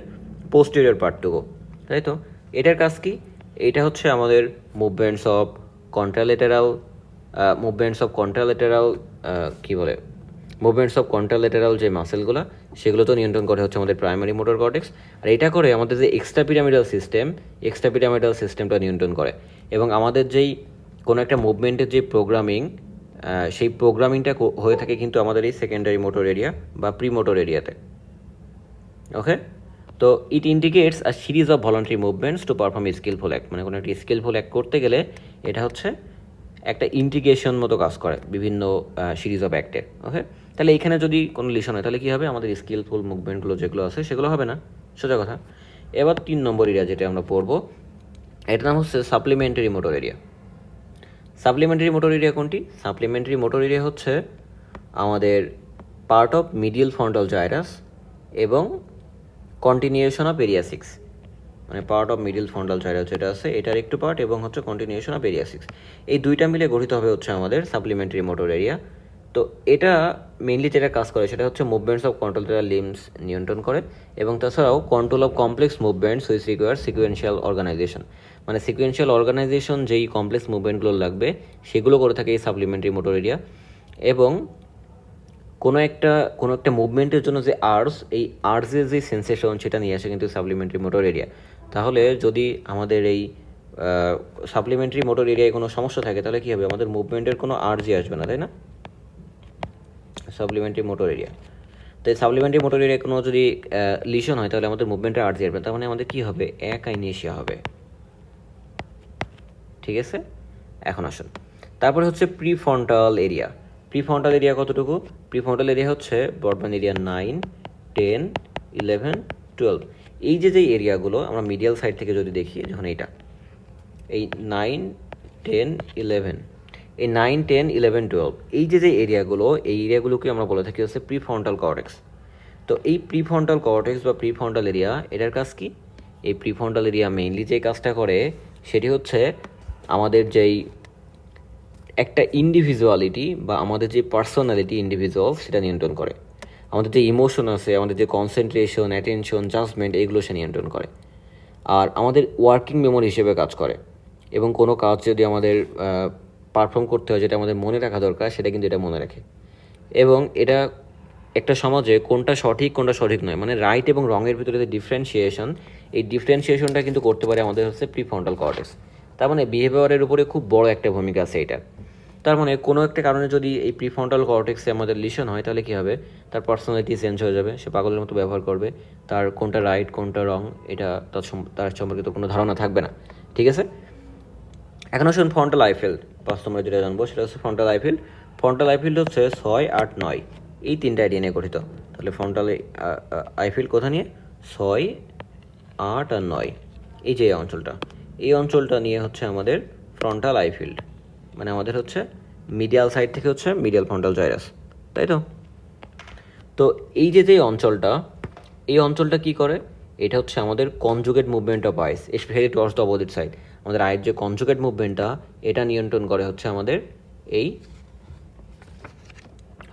পোস্টেরিয়র পার্টটুকু, তাই তো। এটার কাজ কি? এটা হচ্ছে আমাদের মুভমেন্টস অফ কন্ট্রালেটারাল কন্ট্রালেটারাল যে মাসেলগুলো সেগুলো তো নিয়ন্ত্রণ করে হচ্ছে আমাদের প্রাইমারি মোটর কর্টেক্স। আর এটা করে আমাদের যে এক্সট্রা পিরামিডাল সিস্টেমটা নিয়ন্ত্রণ করে। এবং আমাদের যেই কোনো একটা মুভমেন্টের যে প্রোগ্রামিং, সেই প্রোগ্রামিংটা হয়ে থাকে কিন্তু আমাদের এই সেকেন্ডারি মোটর এরিয়া বা প্রি মোটর এরিয়াতে। ওকে, তো it indicates a series of voluntary movements to perform skilful act, মানে কোনো একটা স্কিলফুল অ্যাক্ট করতে গেলে এটা হচ্ছে একটা ইন্টিগ্রেশন মতো কাজ করে বিভিন্ন সিরিজ অফ অ্যাক্টের। ওকে, তাহলে এইখানে যদি কোনো লিশন হয় তাহলে কী হবে? আমাদের স্কিলফুল মুভমেন্টগুলো যেগুলো আছে সেগুলো হবে না, সোজা কথা। এবার 3 নম্বর এরিয়া যেটা আমরা পড়বো, এটার নাম হচ্ছে supplementary motor area. Supplementary motor area কোনটি? সাপ্লিমেন্টারি মোটর এরিয়া হচ্ছে আমাদের part of medial frontal gyrus এবং কন্টিনিউশন অফ এরিয়া 6, মানে part of middle frontal gyrus যেটা আছে এটার একটু পার্ট এবং হচ্ছে কন্টিনিউশন অফ এরিয়া 6, এই দুইটা মিলে গঠিত হবে হচ্ছে আমাদের সাপ্লিমেন্টারি মোটর এরিয়া। তো এটা মেইনলি যেটা কাজ করে সেটা হচ্ছে মুভমেন্টস অফ কন্ট্রোলেটার লিম্স নিয়ন্ত্রণ করে, এবং তাছাড়াও control of complex movements which require sequential organisation, মানে সিকুয়েন্সিয়াল অর্গানাইজেশন যেই কমপ্লেক্স মুভমেন্টগুলো লাগবে সেগুলো করে থাকে এই সাপ্লিমেন্টারি মোটর এরিয়া। এবং কোনো একটা মুভমেন্টের জন্য যে এই আর্সের যে সেন্সেশন সেটা নিয়ে আসে কিন্তু সাপ্লিমেন্টারি মোটর এরিয়া। তাহলে যদি আমাদের এই সাপ্লিমেন্টারি মোটর এরিয়ায় কোনো সমস্যা থাকে তাহলে কী হবে? আমাদের মুভমেন্টের কোনো আর্জই আসবে না, তাই না? সাপ্লিমেন্টারি মোটর এরিয়া, তো এই সাপ্লিমেন্টারি মোটর এরিয়ায় কোনো যদি লিশন হয় তাহলে আমাদের মুভমেন্টের আর্জি আসবে, তার মানে আমাদের কী হবে? অ্যাকাইনেশিয়া হবে। ঠিক আছে, এখন আসুন তারপরে হচ্ছে প্রিফ্রন্টাল এরিয়া। প্রিফ্রন্টাল এরিয়া কতটুকু? প্রিফ্রন্টাল এরিয়া হচ্ছে ব্রডব্যান্ড এরিয়া 9, 10, 11, 12, এই যে এরিয়াগুলো আমরা মিডিয়াল সাইড থেকে যদি দেখি, যখন এই 9, 10, 11, এই 9, 10, 11, 12 এই যে এরিয়াগুলো, এই এরিয়াগুলোকে আমরা বলে থাকি হচ্ছে প্রিফ্রন্টাল কর্টেক্স। তো এই প্রিফ্রন্টাল কর্টেক্স বা প্রিফ্রন্টাল এরিয়া, এটার কাজ কি? এই প্রিফ্রন্টাল এরিয়া মেইনলি যে কাজটা করে সেটি হচ্ছে আমাদের যেই একটা ইন্ডিভিজুয়ালিটি বা আমাদের যে পার্সোনালিটি ইন্ডিভিজুয়াল সেটা নিয়ন্ত্রণ করে। আমাদের যে ইমোশন আছে, আমাদের যে কনসেন্ট্রেশন, অ্যাটেনশন, জাজমেন্ট, এগুলো সে নিয়ন্ত্রণ করে। আর আমাদের ওয়ার্কিং মেমোরি হিসেবে কাজ করে। এবং কোনো কাজ যদি আমাদের পারফর্ম করতে হয়, যেটা আমাদের মনে রাখা দরকার, সেটা কিন্তু এটা মনে রাখে। এবং এটা একটা সমাজে কোনটা সঠিক নয়, মানে রাইট এবং রঙের ভিতরে যে ডিফারেন্সিয়েশন, এই ডিফারেন্সিয়েশনটা কিন্তু করতে পারে আমাদের হচ্ছে প্রিফ্রন্টাল কর্টেক্স। তার মানে বিহেভিয়ারের উপরে খুব বড় একটা ভূমিকা আছে এটা। তার মানে কোনো একটা কারণে যদি এই প্রিফ্রন্টাল কর্টেক্সে আমাদের লিশন হয়, তাহলে কী হবে, তার পার্সোনালিটি চেঞ্জ হয়ে যাবে, সে পাগলের মতো ব্যবহার করবে, তার কোনটা রাইট কোনটা রং এটা তার সম্পর্কিত কোনো ধারণা থাকবে না। ঠিক আছে, এখন আসুন ফ্রন্টাল আইফিল্ড। ফার্স্ট আমরা যেটা জানবো সেটা হচ্ছে ফ্রন্টাল আইফিল্ড। ফ্রন্টাল আইফিল্ড হচ্ছে 6, 8, 9 এই 3টা আইডিয়া নিয়ে গঠিত। তাহলে ফ্রন্টাল আইফিল্ড কোথা নিয়ে? 6, 8 আর 9, এই যে এই অঞ্চলটা নিয়ে হচ্ছে আমাদের ফ্রন্টাল আইফিল্ড, মানে আমাদের হচ্ছে মিডিয়াল সাইড থেকে হচ্ছে মিডিয়াল ফ্রন্টাল জাইরাস, তাই তো? তো এই যে অঞ্চলটা কি করে? এটা হচ্ছে আমাদের conjugate movement of eyes, specially towards the opposite side. আমাদের আয়ের যে কনজুগেট মুভমেন্টটা, এটা নিয়ন্ত্রণ করে হচ্ছে আমাদের এই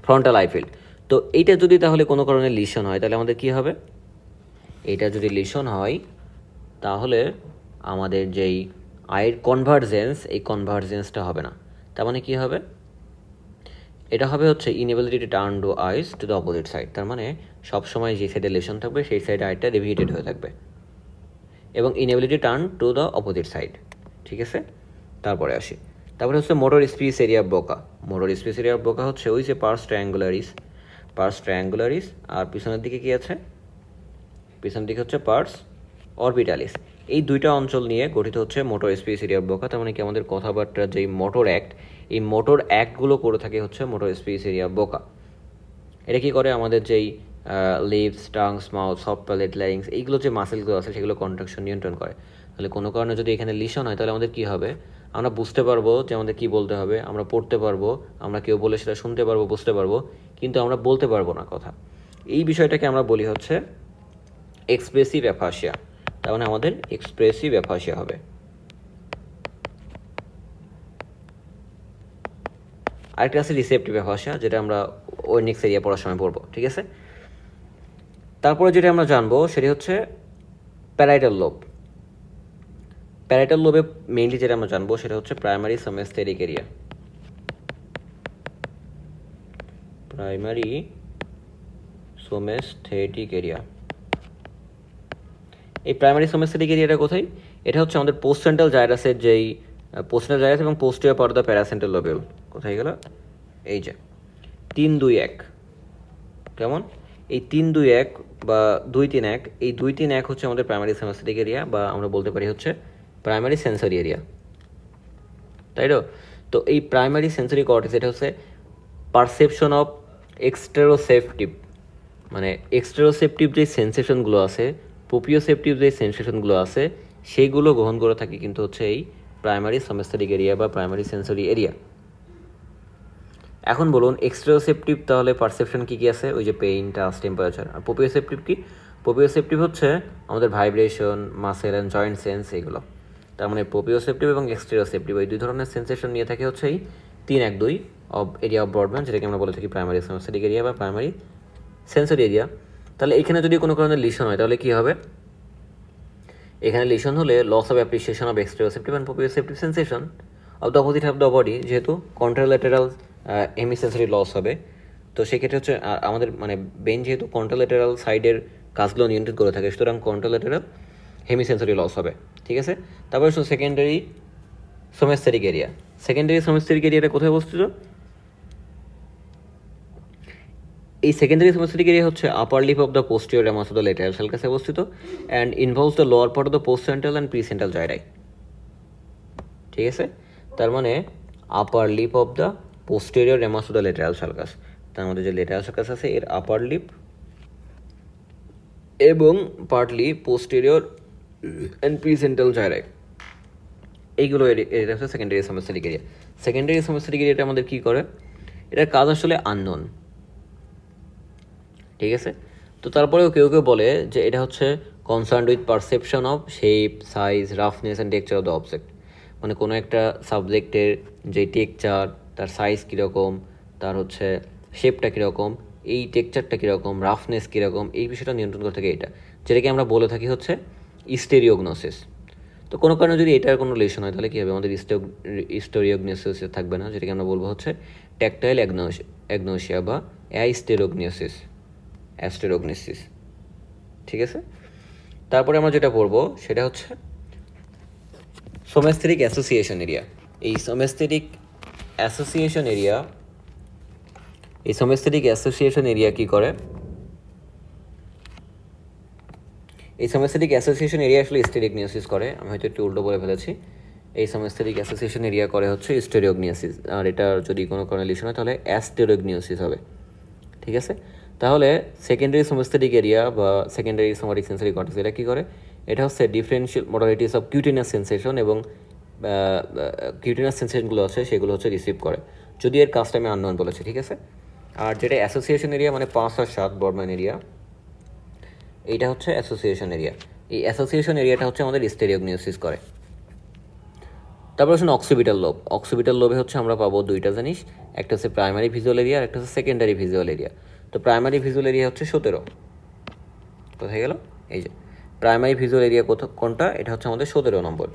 ফ্রন্টাল আইফিল্ড। তো এইটা যদি তাহলে কোনো কারণে লিশন হয়, তাহলে আমাদের কি হবে? এটা যদি লিশন হয়, তাহলে আমাদের যেই আয়ের কনভার্জেন্স, এই কনভার্জেন্সটা হবে না। তার মানে কী হবে? এটা হবে হচ্ছে inability to turn two eyes to the opposite side. তার মানে সবসময় যে সাইডে লেশন থাকবে সেই সাইডে আইটা ডেভিয়েটেড হয়ে থাকবে, এবং inability turn to the opposite side. ঠিক আছে, তারপরে হচ্ছে মোটর স্পিস এরিয়া বোকা। মোটর স্পিস এরিয়া বোকা হচ্ছে ওই যে পার্স ট্রায়াঙ্গুলারিস, আর পিছনের দিকে কি আছে? পিছনের দিকে হচ্ছে পার্স অরবিটালিস। এই দুইটা অঞ্চল নিয়ে গঠিত হচ্ছে মোটর স্পিস এরিয়া বোকা। তার মানে কি আমাদের কথাবার্তার যেই মোটর অ্যাক্ট, এই মোটর অ্যাক্টগুলো করে থাকে হচ্ছে মোটর স্পিস এরিয়া বোকা। এটা কি করে? আমাদের যেই lips, tongues, mouth, soft palate, larynx, এইগুলো যে মাসেলগুলো আছে সেগুলো কন্ট্রাকশন নিয়ন্ত্রণ করে। তাহলে কোনো কারণে যদি এখানে লিশন হয়, তাহলে আমাদের কী হবে? আমরা বুঝতে পারবো যে আমাদের কী বলতে হবে, আমরা পড়তে পারবো, আমরা কেউ বলে সেটা শুনতে পারবো, বুঝতে পারবো, কিন্তু আমরা বলতে পারবো না কথা। এই বিষয়টাকে আমরা বলি হচ্ছে এক্সপ্রেসিভ অ্যাফাসিয়া। তার মানে আমাদের এক্সপ্রেসিভ অ্যাফাসিয়া হবে। আরেকটা আছে রিসেপটিভ অ্যাফাসিয়া, যেটা আমরা ওয়েনিক্স এরিয়া পড়ার সময় পড়বো। ঠিক আছে, তারপরে যেটা আমরা জানবো সেটা হচ্ছে প্যারাইটাল লোব। প্যারাইটাল লোবে মেইনলি যেটা আমরা জানবো সেটা হচ্ছে primary somesthetic area. Primary somesthetic area, এই প্রাইমারি সোমেস্থেটিক এরিয়াটা কোথায়? এটা হচ্ছে আমাদের পোস্ট সেন্ট্রাল জাইরাসের যেই পোস্টেন্টাল জাইরাস এবং posterior part of the paracentral lobule. কোথায় গেল? এই যে 3, 2, 1, কেমন? এই 3, 2, 1 বা 2, 3, 1, এই 2, 3, 1 হচ্ছে আমাদের প্রাইমারি সোমেস্থেটিক এরিয়া, বা আমরা বলতে পারি হচ্ছে প্রাইমারি সেন্সরি এরিয়া, তাই তো? তো এই প্রাইমারি সেন্সরি কর্টেক্স, এটা হচ্ছে পারসেপশন অফ এক্সটেরোসেপটিভ, মানে এক্সটেরোসেপটিভ যে সেন্সেশনগুলো আছে, প্রোপিওসেপটিভ যে সেন্সেশনগুলো আছে, সেইগুলো গ্রহণ করে থাকে কিন্তু হচ্ছে এই প্রাইমারি সোমেস্থেটিক এরিয়া বা প্রাইমারি সেন্সরি এরিয়া। এখন বলুন এক্সটেরোসেপটিভ তাহলে পারসেপশন কী কী আছে? ওই যে পেইন, টাচ, টেম্পারেচার। আর প্রোপিওসেপটিভ কি? প্রোপিওসেপটিভ হচ্ছে আমাদের vibration, muscle and joint sense, এইগুলো। তার মানে প্রোপিওসেপটিভ এবং এক্সটেরোসেপটিভ এই দুই ধরনের সেন্সেশন নিয়ে থাকে হচ্ছে এই 3, 1, 2 অফ এরিয়া অফ ব্রডব্যান্ড, যেটাকে আমরা বলে থাকি প্রাইমারি সোমেস্থেটিক এরিয়া বা প্রাইমারি সেন্সরি এরিয়া। তাহলে এখানে যদি কোনো কারণে লিশন হয়, তাহলে কী হবে? এখানে লিশন হলে loss of appreciation of exteroceptive and proprioceptive sensation of the opposite half the body, যেহেতু কন্ট্রালেটারাল হেমিসেন্সরি লস হবে। তো সেক্ষেত্রে হচ্ছে আমাদের মানে ব্রেন যেহেতু কন্ট্রালেটারাল সাইডের কাজগুলো নিয়ন্ত্রণ করে থাকে, সুতরাং কন্ট্রালেটারাল হেমিসেন্সরি লস হবে। ঠিক আছে, তারপরে secondary somesthetic area. Secondary somesthetic এরিয়াটা কোথায় অবস্থিত? এই সেকেন্ডারি সোমেস্থেটিক এরিয়া হচ্ছে upper lip of the posterior ramus of the lateral সালকাসে অবস্থিত, and involves the lower part of the post central and precentral gyri. ঠিক আছে, তার মানে upper lip of the posterior ramus of the lateral sulcus, তার মধ্যে যে ল্যাটেরাল সালকাস আছে এর আপার লিপ এবং partly posterior and precentral gyri, এইগুলো এটা হচ্ছে secondary somesthetic area. Secondary somesthetic এরিয়াটা আমাদের কী করে? এটার কাজ আসলে আননোন। ঠিক আছে, তো তারপরেও কেউ কেউ বলে যে এটা হচ্ছে concern with perception of shape, size, roughness and texture of the object. মানে কোনো একটা সাবজেক্টের যে টেক্সচার, তার সাইজ কীরকম, তার হচ্ছে শেপটা কীরকম, এই টেক্সচারটা কীরকম, রাফনেস কীরকম, এই বিষয়টা নিয়ন্ত্রণ করে থাকে এটা, যেটাকে আমরা বলে থাকি হচ্ছে স্টেরিওগনোসিস। তো কোনো কারণে যদি এটার কোনো রিলেশন হয় তাহলে কী হবে, আমাদের স্টোরিওগনোসিস থাকবে না, যেটাকে আমরা বলবো হচ্ছে ট্যাকটাইল অ্যাগনোসিয়া বা অ্যাস্টেরোগনোসিস। ঠিক আছে, তারপরে আমরা যেটা পড়বো সেটা হচ্ছে সোমেস্থেটিক অ্যাসোসিয়েশন এরিয়া। এই সোমেস্থেটিক অ্যাসোসিয়েশন এরিয়া কী করে? এই সোমেস্থেটিক অ্যাসোসিয়েশন এরিয়া আসলে স্টেরিওগনোসিস করে, আমি হয়তো একটু উল্টো বলে ফেলেছি। এই সোমেস্থেটিক অ্যাসোসিয়েশন এরিয়া করে হচ্ছে স্টেরিওগনোসিস, আর এটা যদি কোনো কারণে লিশন হয় তাহলে অ্যাস্টেরোগনোসিস হবে। ঠিক আছে, তাহলে সেকেন্ডারি সোমেস্থেটিক এরিয়া বা সেকেন্ডারি সোমাটিক সেন্সরি কর্টেক্স এটা কী করে? এটা হচ্ছে differential modalities of cutaneous sensation এবং কিউটেনিয়াস সেন্সেশনগুলো আছে সেগুলো হচ্ছে রিসিভ করে, যদি এর কাজটা আমি আননোন বলেছি। ঠিক আছে, আর যেটা অ্যাসোসিয়েশন এরিয়া মানে 5 আর 7 বর্ডম্যান এরিয়া, এইটা হচ্ছে অ্যাসোসিয়েশন এরিয়া। এই অ্যাসোসিয়েশন এরিয়াটা হচ্ছে আমাদের স্টেরিওগনোসিস করে। তারপর হচ্ছে অক্সিপিটাল লোবে হচ্ছে আমরা পাবো দুইটা জিনিস, একটা হচ্ছে প্রাইমারি ভিজুয়াল এরিয়া আর একটা হচ্ছে সেকেন্ডারি ভিজুয়াল এরিয়া। তো প্রাইমারি ভিজুয়াল এরিয়া হচ্ছে 17, কোথায় গেল, এই যে প্রাইমারি ভিজুয়াল এরিয়া কোনটা, এটা হচ্ছে আমাদের 17 নম্বর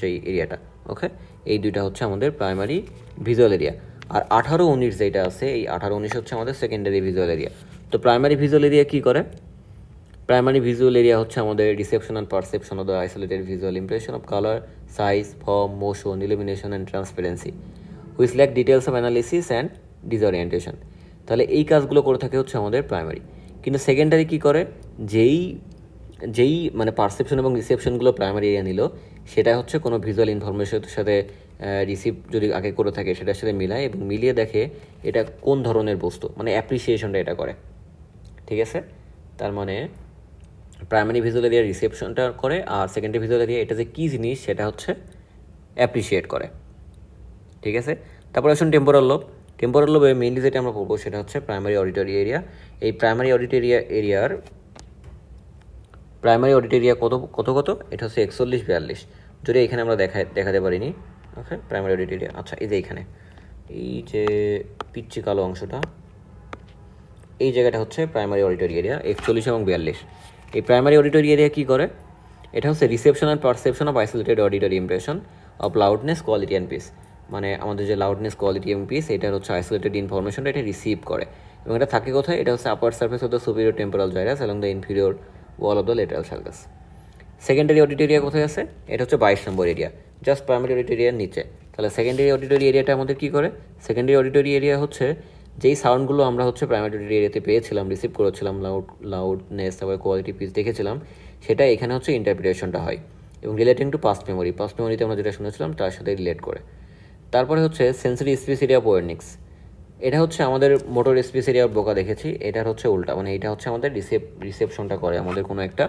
যেই এরিয়াটা। ওকে, এই দুইটা হচ্ছে আমাদের প্রাইমারি ভিজুয়াল এরিয়া। আর 18-19 যেটা আছে, এই 18-19 হচ্ছে আমাদের সেকেন্ডারি ভিজুয়াল এরিয়া। তো প্রাইমারি ভিজুয়াল এরিয়া কী করে? প্রাইমারি ভিজুয়াল এরিয়া হচ্ছে আমাদের reception and perception of the isolated visual impression of colour, size, form, motion, illumination and transparency which lack details of analysis and disorientation. তাহলে এই কাজগুলো করে থাকে হচ্ছে আমাদের প্রাইমারি। কিন্তু সেকেন্ডারি কী করে? যেই মানে পারসেপশন এবং রিসেপশনগুলো প্রাইমারি এরিয়া নিল, সেটা হচ্ছে কোনো ভিজুয়াল ইনফরমেশনের সাথে রিসিভ যদি আগে করে থাকে সেটার সাথে মিলায় এবং মিলিয়ে দেখে এটা কোন ধরনের বস্তু, মানে অ্যাপ্রিসিয়েশনটা এটা করে। ঠিক আছে, তার মানে প্রাইমারি ভিজুয়াল এরিয়া রিসেপশনটা করে আর সেকেন্ডারি ভিজুয়াল এরিয়া এটা যে কী জিনিস সেটা হচ্ছে অ্যাপ্রিসিয়েট করে। ঠিক আছে, তারপর আসুন টেম্পোরাল লোবে মেইনলি যেটা আমরা পড়বো সেটা হচ্ছে প্রাইমারি অডিটরি এরিয়া। এই প্রাইমারি অডিটরি এরিয়া কত এটা হচ্ছে 41-42, যদি এখানে আমরা দেখাতে পারিনি। ওকে, প্রাইমারি অডিটরি এরিয়া, আচ্ছা এই যে এইখানে এই যে পিচ্ছি কালো অংশটা, এই জায়গাটা হচ্ছে প্রাইমারি অডিটরি এরিয়া 41 এবং 42। এই প্রাইমারি অডিটরি এরিয়া কী করে? এটা হচ্ছে reception and perception of isolated auditory impression of loudness, quality and piece. মানে আমাদের যে লাউডনেস, কোয়ালিটি এবং পিস, এটার হচ্ছে আইসোলেটেড ইনফরমেশনটা এটা রিসিভ করে এবং এটা থাকে কোথায়? এটা হচ্ছে upper surface of the superior temporal gyrus along the inferior wall of the lateral sulcus. Secondary auditory area কোথায় আছে? এটা হচ্ছে 22 number area, just primary auditory এরিয়ার নিচে। তাহলে সেকেন্ডারি অডিটরি এরিয়াটা আমাদের কী করে? সেকেন্ডারি অডিটরি এরিয়া হচ্ছে যেই সাউন্ডগুলো আমরা হচ্ছে প্রাইমারি অডিটরি এরিয়াতে পেয়েছিলাম, রিসিভ করেছিলাম, লাউডনেস, তারপরে কোয়ালিটি, পিচ দেখেছিলাম, সেটা এখানে হচ্ছে ইন্টারপ্রিটেশনটা হয় এবং রিলেটিং টু পাস্ট মেমোরিতে আমরা যেটা শুনেছিলাম তার সাথে রিলেট করে। তারপরে হচ্ছে sensory space area of warnings. এটা হচ্ছে আমাদের মোটর স্পেস এরিয়া বোকা দেখেছি, এটার হচ্ছে উল্টা, মানে এটা হচ্ছে আমাদের রিসেপশনটা করে আমাদের কোনো একটা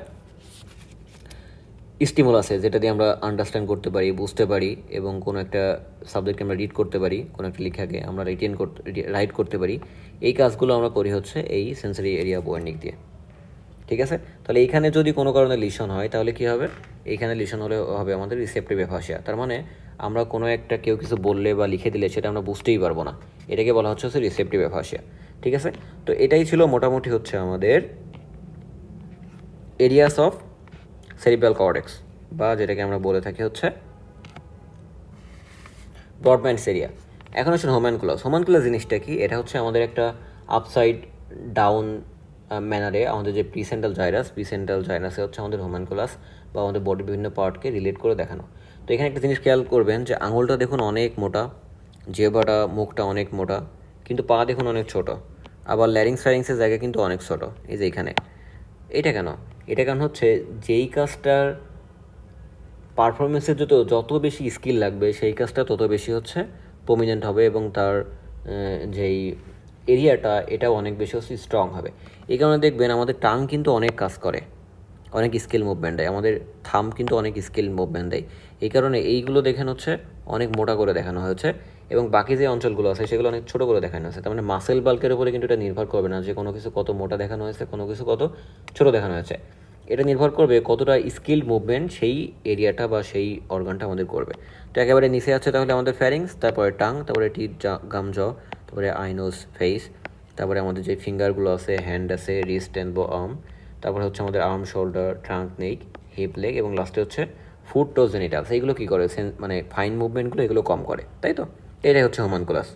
স্টিমুলাসে, যেটা দিয়ে আমরা আন্ডারস্ট্যান্ড করতে পারি, বুঝতে পারি এবং কোনো একটা সাবজেক্টকে আমরা রিড করতে পারি, কোনো একটা লেখাকে আমরা রাইট করতে পারি। এই কাজগুলো আমরা করি হচ্ছে এই সেন্সরি এরিয়া ওয়ার্নিং দিয়ে। ঠিক আছে, তাহলে এইখানে যদি কোনো কারণে লিশন হয় তাহলে কী হবে? এইখানে লিশন হলে হবে আমাদের রিসেপ্টিভ অ্যাফাসিয়া। তার মানে আমরা কোনো একটা কেউ কিছু বললে বা লিখে দিলে সেটা আমরা বুঝতেই পারবো না, এটাকে বলা হচ্ছে রিসেপ্টিভ অ্যাফাসিয়া। ঠিক আছে, তো এটাই ছিল মোটামুটি হচ্ছে আমাদের এরিয়াস অফ সেরিব্রাল কর্টেক্স, বা যেটাকে আমরা বলে থাকি হচ্ছে ব্রডব্যান্ডস এরিয়া। এখন হচ্ছে হোমানকুলাস জিনিসটা কি? এটা হচ্ছে আমাদের একটা আপসাইড ডাউন ম্যানারে আমাদের যে প্রিসেন্টাল জাইরাসে হচ্ছে আমাদের হোমানকুলাস বা আমাদের বডির বিভিন্ন পার্টকে রিলেট করে দেখানো। তো এখানে একটা জিনিস খেয়াল করবেন যে আঙুলটা দেখুন অনেক মোটা, জিহ্বাটা, মুখটা অনেক মোটা, কিন্তু পা দেখুন অনেক ছোট, আবার ফ্যারিংসের জায়গা কিন্তু অনেক ছোট, এই যে এখানে। এটা কেন হচ্ছে যেই কাজটার পারফরমেন্সের যত বেশি স্কিল লাগবে সেই কাজটা তত বেশি হচ্ছে প্রমিনেন্ট হবে এবং তার যেই এরিয়াটা এটাও অনেক বেশি হচ্ছে স্ট্রং হবে। এই কারণে দেখবেন আমাদের টাং কিন্তু অনেক কাজ করে, অনেক স্কিল মুভমেন্ট দেয়, আমাদের থাম কিন্তু অনেক স্কিল মুভমেন্ট দেয়। এই কারণে এইগুলো দেখেন হচ্ছে অনেক মোটা করে দেখানো হয়েছে এবং বাকি যে অঞ্চলগুলো আছে সেগুলো অনেক ছোটো করে দেখানো হয়েছে। তার মানে মাসেল বাল্কের উপরে কিন্তু এটা নির্ভর করবে না যে কোনো কিছু কত মোটা দেখানো হয়েছে, কোনো কিছু কত ছোটো দেখানো হয়েছে। এটা নির্ভর করবে কতটা স্কিল মুভমেন্ট সেই এরিয়াটা বা সেই অর্গানটা আমাদের করবে। তো একেবারে নিচে আছে তাহলে আমাদের ফ্যারিংস, তারপরে টাং, তারপরে টিথ, গাম, জ, তারপরে আইনোস, ফেস, তারপরে আমাদের যে ফিঙ্গারগুলো আছে, হ্যান্ড আছে, রিস্ট, এলবো, আর্ম, তারপরে হচ্ছে আমাদের আর্ম, শোল্ডার, ট্রাঙ্ক, নেক, হিপ, লেগ এবং লাস্টে হচ্ছে ফুট টোজ জেনিটালস এইগুলো কী করে মানে ফাইন মুভমেন্টগুলো এগুলো কম করে, তাই তো? এটাই হচ্ছে হোমানকুলাস।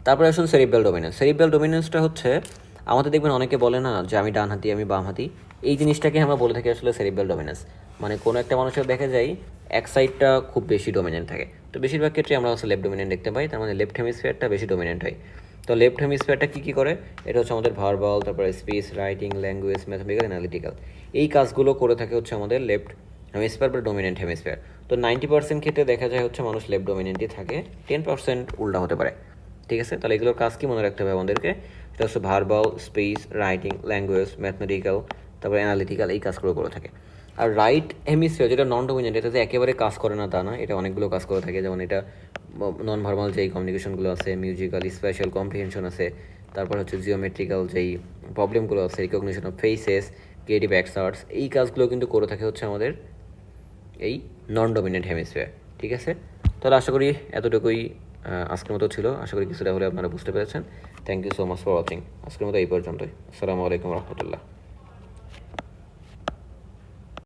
তারপরে আসুন সেরিব্রাল ডোমিনেন্স। সেরিব্রাল ডোমিনেন্সটা হচ্ছে আমাদের দেখবেন অনেকে বলে না যে আমি ডান হাতি আমি বাম হাতি, এই জিনিসটাকে আমরা বলে থাকি আসলে সেরিব্রাল ডোমিনেন্স। মানে কোনো একটা মানুষের দেখা যায় এক সাইডটা খুব বেশি ডোমিনেন্ট থাকে, তো বেশিরভাগ ক্ষেত্রে আমরা হচ্ছে লেফট ডোমিনেন্ট দেখতে পাই, তার মানে লেফট হেমিস্ফিয়ারটা বেশি ডোমিনেন্ট হয়। তো লেফট হেমিস্ফিয়ারটা কী করে, এটা হচ্ছে আমাদের ভার্বাল, তারপরে speech, writing, language, mathematical, analytical, এই কাজগুলো করে থাকে হচ্ছে আমাদের লেফট হেমিস্ফিয়ার বা ডোমিনেন্ট হেমিস্ফিয়ার। তো 90% ক্ষেত্রে দেখা যায় হচ্ছে মানুষ লেফট ডোমিনেন্টই থাকে, 10% উল্টা হতে পারে। ঠিক আছে, তাহলে এগুলোর কাজ কি মনে রাখতে হবে আমাদেরকে, সেটা হচ্ছে verbal, speech, writing, language, mathematical, তারপরে অ্যানালিটিক্যাল, এই কাজগুলো করে থাকে। আর রাইট হেমিস্ফিয়ার যেটা নন ডোমিনেন্ট, এটা যে একেবারে কাজ করে না তা না, এটা অনেকগুলো কাজ করে থাকে। যেমন এটা নন ভার্বাল যেই কমিউনিকেশনগুলো আছে, মিউজিক্যাল, স্পেশাল কম্প্রিহেনশন আছে, তারপর হচ্ছে জিওমেট্রিক্যাল যেই প্রবলেমগুলো আছে, recognition of faces, creative acts, এই কাজগুলো কিন্তু করে থাকে হচ্ছে আমাদের এই নন ডোমিনেন্ট হেমিস্ফিয়ার। ঠিক আছে, তাহলে আশা করি এতটুকুই আজকের মতো ছিল। আশা করি কিছুটা হলে আপনারা বুঝতে পেরেছেন। Thank you so much for watching. আজকের মতো এই পর্যন্তই। আসসালামু আলাইকুম রহমতুল্লাহ।